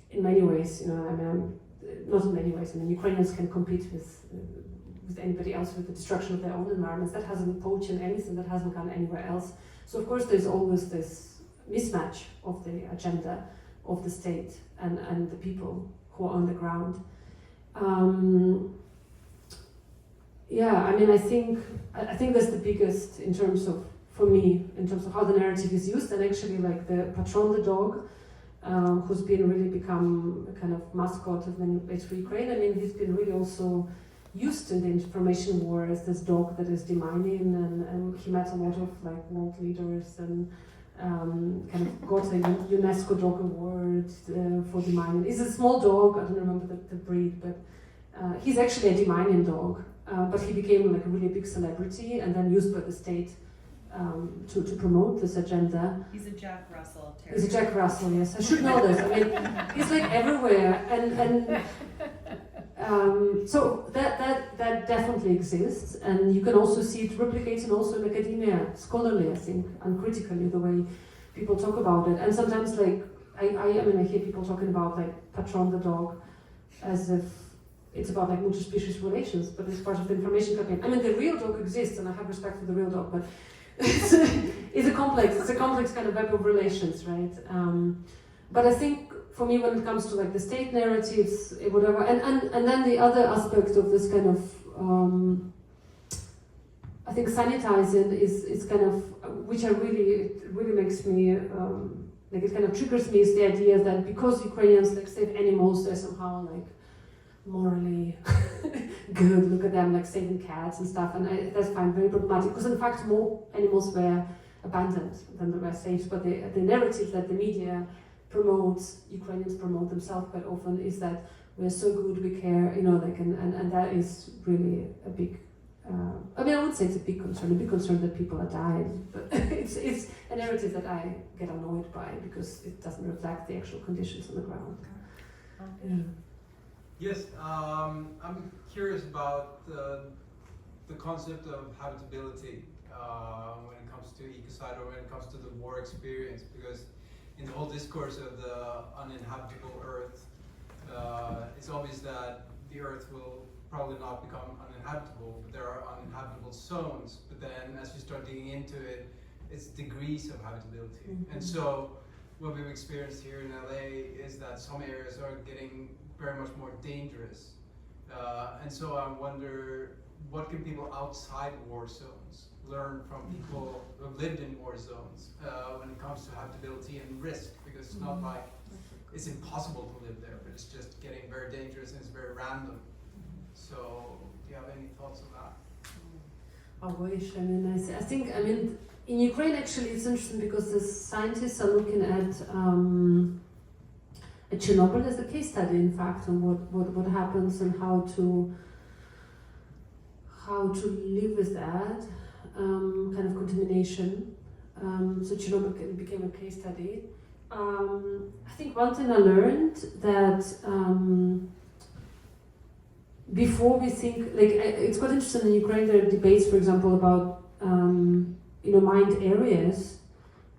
in many ways, you know, I mean, not in many ways. I mean, Ukrainians can compete with anybody else with the destruction of their own environments. That hasn't poached anything, that hasn't gone anywhere else. So of course there's always this mismatch of the agenda of the state and the people who are on the ground. yeah, I mean, I think that's the biggest in terms of, for me, in terms of how the narrative is used, and actually like the Patron the dog, who's been really become a kind of mascot of many ways for Ukraine. I mean, he's been really also used in the information war as this dog that is demining, and he met a lot of like world leaders and kind of got a UNESCO dog award for demining. He's a small dog, I don't remember the breed, but he's actually a demining dog, but he became like a really big celebrity and then used by the state to promote this agenda. He's a Jack Russell terrier. He's a Jack Russell, yes. I should know this. I mean, he's like everywhere, and so that definitely exists, and you can also see it replicating also in academia, scholarly, I think, and critically the way people talk about it. And sometimes, like I hear people talking about like Patron the dog, as if it's about like multi-species relations, but it's part of the information campaign. I mean, the real dog exists, and I have respect for the real dog, but it's a complex kind of web of relations, right? But I think for me, when it comes to like the state narratives, whatever, and then the other aspect of this kind of, I think sanitizing is kind of, which it really makes me, like it kind of triggers me, is the idea that because Ukrainians like save animals, they're somehow like morally good, look at them like saving cats and stuff, and that's fine, very problematic, because in fact more animals were abandoned than they were saved, but the narrative that the media promotes, Ukrainians promote themselves quite often, is that we're so good, we care, you know, like, and that is really a big, I mean, I would say it's a big concern that people are dying, but it's a narrative that I get annoyed by, because it doesn't reflect the actual conditions on the ground. Yeah. Yes, I'm curious about the concept of habitability when it comes to ecocide, or when it comes to the war experience, because in the whole discourse of the uninhabitable Earth, it's obvious that the Earth will probably not become uninhabitable, but there are uninhabitable zones. But then as you start digging into it, it's degrees of habitability. Mm-hmm. And so what we've experienced here in LA is that some areas are getting very much more dangerous. And so I wonder, what can people outside war zones learn from people who have lived in war zones when it comes to habitability and risk? Because it's not like it's impossible to live there, but it's just getting very dangerous and it's very random. So do you have any thoughts on that? I wish. I mean, I think, I mean, in Ukraine actually it's interesting because the scientists are looking at Chernobyl as a case study, in fact, on what happens and how to live with that kind of contamination. So Chernobyl became a case study. I think one thing I learned that before we think, like, it's quite interesting in Ukraine, there are debates, for example, about mined areas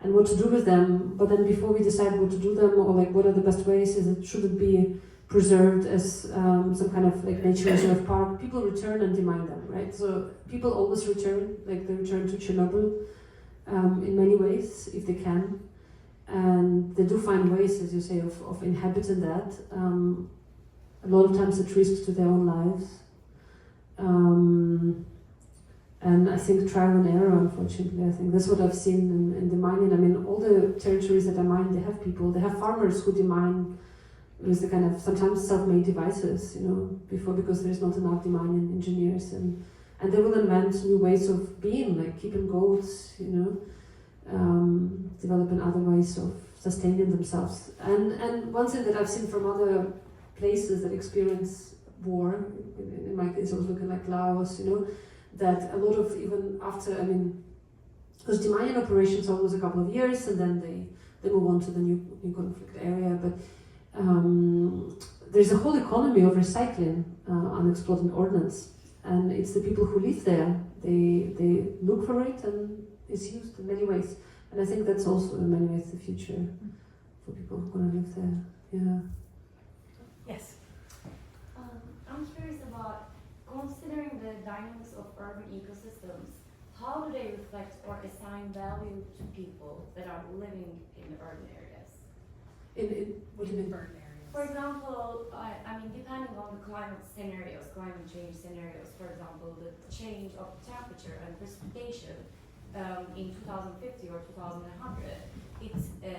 and what to do with them, but then before we decide what to do them, or like what are the best ways, should it be preserved as some kind of like nature reserve park, people return and demine them, right? So people always return, like they return to Chernobyl in many ways, if they can, and they do find ways, as you say, of inhabiting that. A lot of times at risk to their own lives. And I think trial and error, unfortunately. I think that's what I've seen in the mining. I mean, all the territories that I mine, they have people, they have farmers who demine with the kind of sometimes self-made devices, before, because there's not enough demining engineers, and they will invent new ways of being, like keeping goats, developing other ways of sustaining themselves. And one thing that I've seen from other places that experience war, in my case I was looking like Laos, that a lot of, even after, because demining operations are always a couple of years and then they move on to the new conflict area, but there's a whole economy of recycling unexploded ordnance, and it's the people who live there, they look for it and it's used in many ways, and I think that's also in many ways the future for people who want to live there. Yeah. Yes. I'm curious about, considering the dynamics of urban ecosystems, how do they reflect or assign value to people that are living in the urban areas? What do you mean? Urban areas. For example, I mean, depending on the climate scenarios, climate change scenarios, for example, the change of temperature and precipitation in 2050 or 2100, it's the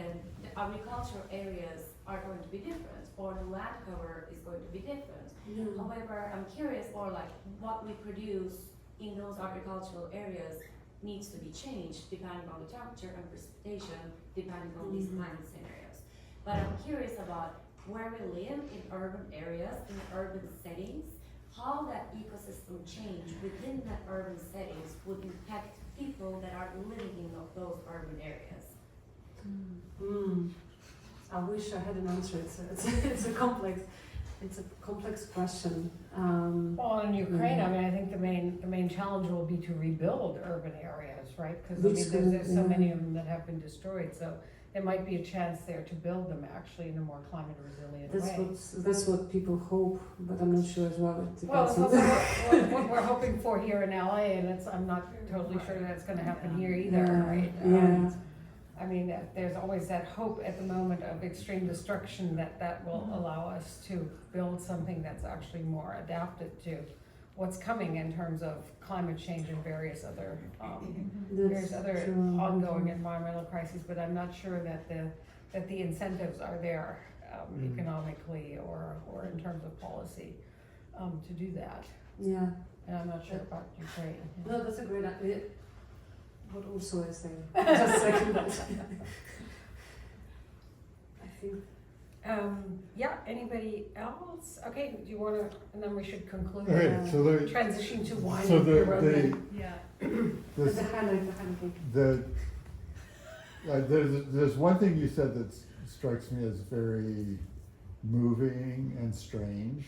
agricultural areas are going to be different, or the land cover is going to be different. However, I'm curious, or like what we produce in those agricultural areas needs to be changed depending on the temperature and precipitation, depending on these climate scenarios. But I'm curious about where we live in urban areas, in urban settings, how that ecosystem change within that urban settings would impact people that are living in those urban areas. I wish I had an answer. It's a complex question. Well, in Ukraine, I mean, I think the main challenge will be to rebuild urban areas, right? Because I mean, there's so many of them that have been destroyed. So there might be a chance there to build them actually in a more climate resilient way. That's what people hope, but I'm not sure as well. It Well, depends it's on also what we're hoping for here in LA, and I'm not totally sure that's going to happen here either, right? Yeah. I mean, there's always that hope at the moment of extreme destruction that will allow us to build something that's actually more adapted to what's coming in terms of climate change and various other ongoing environmental crises. But I'm not sure that the incentives are there economically or in terms of policy to do that. Yeah. And I'm not sure about Ukraine. No, that's a great idea. What Ursula is saying. Just second that. I think. Yeah, anybody else? Okay, do you want to, and then we should conclude. Okay, so let me, Transition to wine. so and beer the roadmap. this, The highlight. there's one thing you said that strikes me as very moving and strange,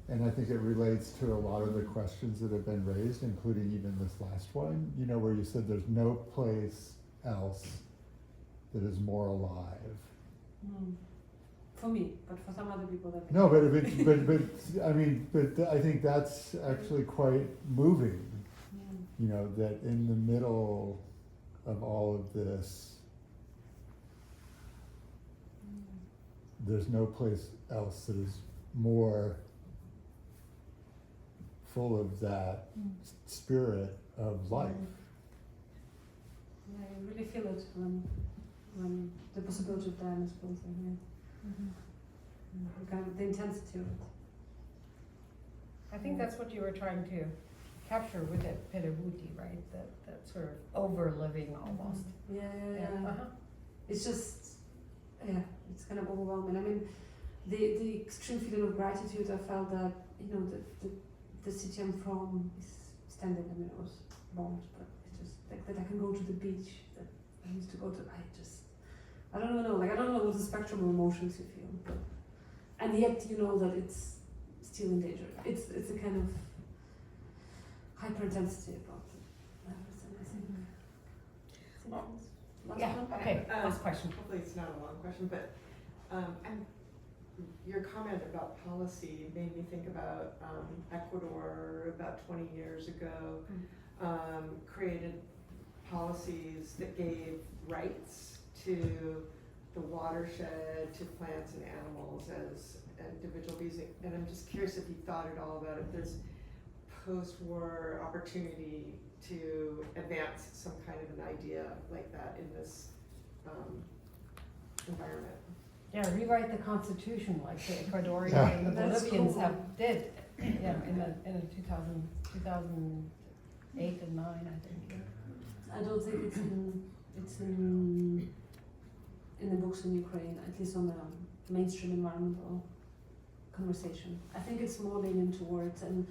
and I think it relates to a lot of the questions that have been raised, including even this last one, you know, where you said there's no place else that is more alive. For me, but for some other people that. No, but I mean, but I think that's actually quite moving. You know, that in the middle of all of this, there's no place else that is more full of that spirit of life. Yeah, you really feel it when the possibility of dying is closing here. Kind of the intensity of it. I think that's what you were trying to capture with that pedagogy, right? That sort of over-living almost. Yeah. Uh-huh. It's just, it's kind of overwhelming. I mean, the extreme feeling of gratitude, I felt that, you know, the city I'm from is standing, I mean, it was bombed, but it's just like that I can go to the beach that I used to go to. I don't know, like I don't know what the spectrum of emotions you feel, but, and yet you know that it's still in danger. It's a kind of hyper intensity about everything, I think. Yeah, okay, last question. Hopefully it's not a long question, but your comment about policy made me think about Ecuador about 20 years ago, created policies that gave rights to the watershed, to plants and animals as individual beings. And I'm just curious if you thought at all about if there's post-war opportunity to advance some kind of an idea like that in this environment. Yeah, rewrite the constitution like the Ecuadorians Yeah. and the That's Bolivians cool. did in the 2008 and 9, I think. I don't think it's in the books in Ukraine, at least on the mainstream environmental conversation. I think it's more leaning towards, and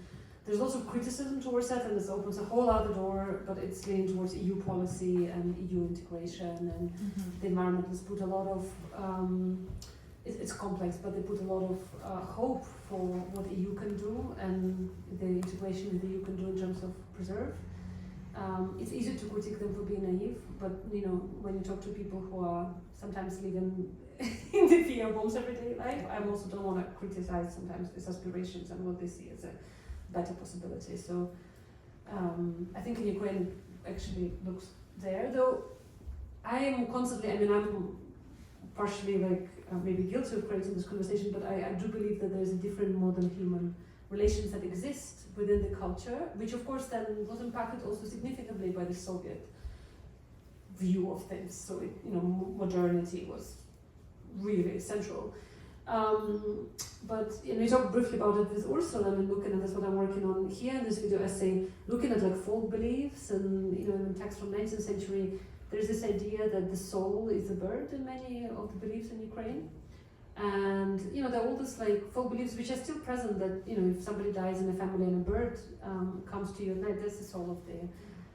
there's lots of criticism towards that, and this opens a whole other door, but it's leaning towards EU policy and EU integration, and the environmentalists put a lot of, it's complex, but they put a lot of hope for what the EU can do and the integration that the EU can do in terms of preserve. It's easy to critique them for being naive, but you know, when you talk to people who are sometimes living in the fear of bombs everyday life, I also don't want to criticize sometimes these aspirations and what they see as a better possibility. So I think in Ukraine actually looks there, though I am constantly, I mean, I'm partially like maybe guilty of creating this conversation, but I do believe that there's a different modern human relations that exist within the culture, which of course then was impacted also significantly by the Soviet view of things. So it, modernity was really central. But we talked briefly about it with Ursula, looking at that's what I'm working on here in this video essay, looking at like folk beliefs and in texts from 19th century, there's this idea that the soul is a bird in many of the beliefs in Ukraine. And there are all these like folk beliefs which are still present, that if somebody dies in a family and a bird comes to you at night, that's the soul of the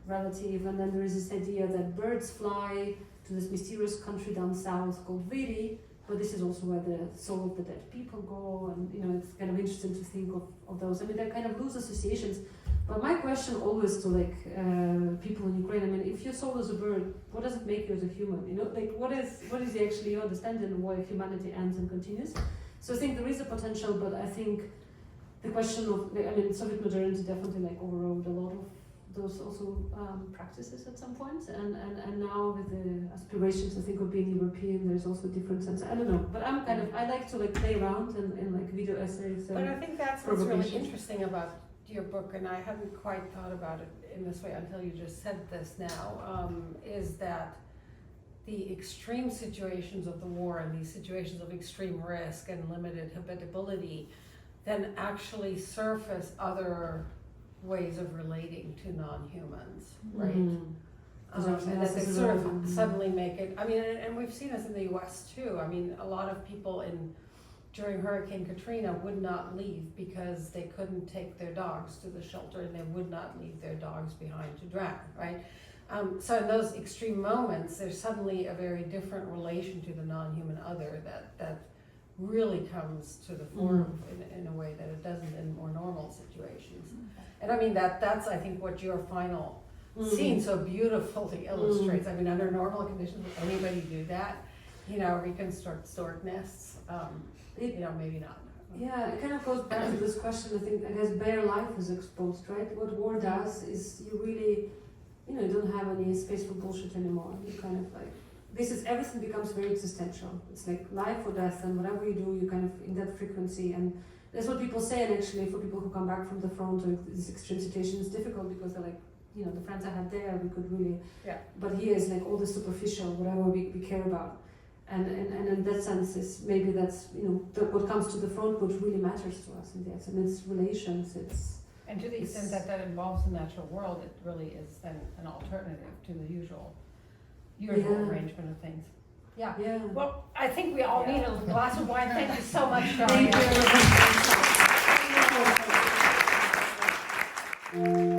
relative. And then there is this idea that birds fly to this mysterious country down south called Viri, but this is also where the soul of the dead people go, and it's kind of interesting to think of those. they're kind of loose associations. But my question always to people in Ukraine, if your soul is a bird, what does it make you as a human? What is actually your understanding of why humanity ends and continues? So I think there is a potential, but I think the question of, Soviet modernity definitely overrode a lot of those also practices at some point, and now with the aspirations, I think, of being European, there's also a different sense. I don't know, but I like to play around in video essays. But I think that's what's really interesting about your book, and I hadn't quite thought about it in this way until you just said this now, is that the extreme situations of the war and these situations of extreme risk and limited habitability then actually surface other ways of relating to non-humans, right? And that they sort of suddenly make it, and we've seen this in the US too. A lot of people during Hurricane Katrina would not leave because they couldn't take their dogs to the shelter, and they would not leave their dogs behind to drown, right? So in those extreme moments, there's suddenly a very different relation to the non-human other that really comes to the fore in a way that it doesn't in more normal situations. And that's I think what your final scene so beautifully illustrates. Under normal conditions, would anybody do that? Reconstruct stork nests? Maybe not. Yeah, it kind of goes back to this question. I think, bare life is exposed, right? What war does is you really, you don't have any space for bullshit anymore. You kind of everything becomes very existential. It's like life or death, and whatever you do, you kind of in that frequency. And that's what people say. And actually, for people who come back from the front or this extreme situation, it's difficult because they're like, the friends I had there, we could really. Yeah. But here is all the superficial, whatever we care about. And in that sense, is maybe that's what comes to the front, what really matters to us in the end, and it's relations. And to the extent that involves the natural world, it really is then an alternative to the usual arrangement of things. Yeah. Well, I think we all need a glass of wine. Thank you so much, Darya. Thank you.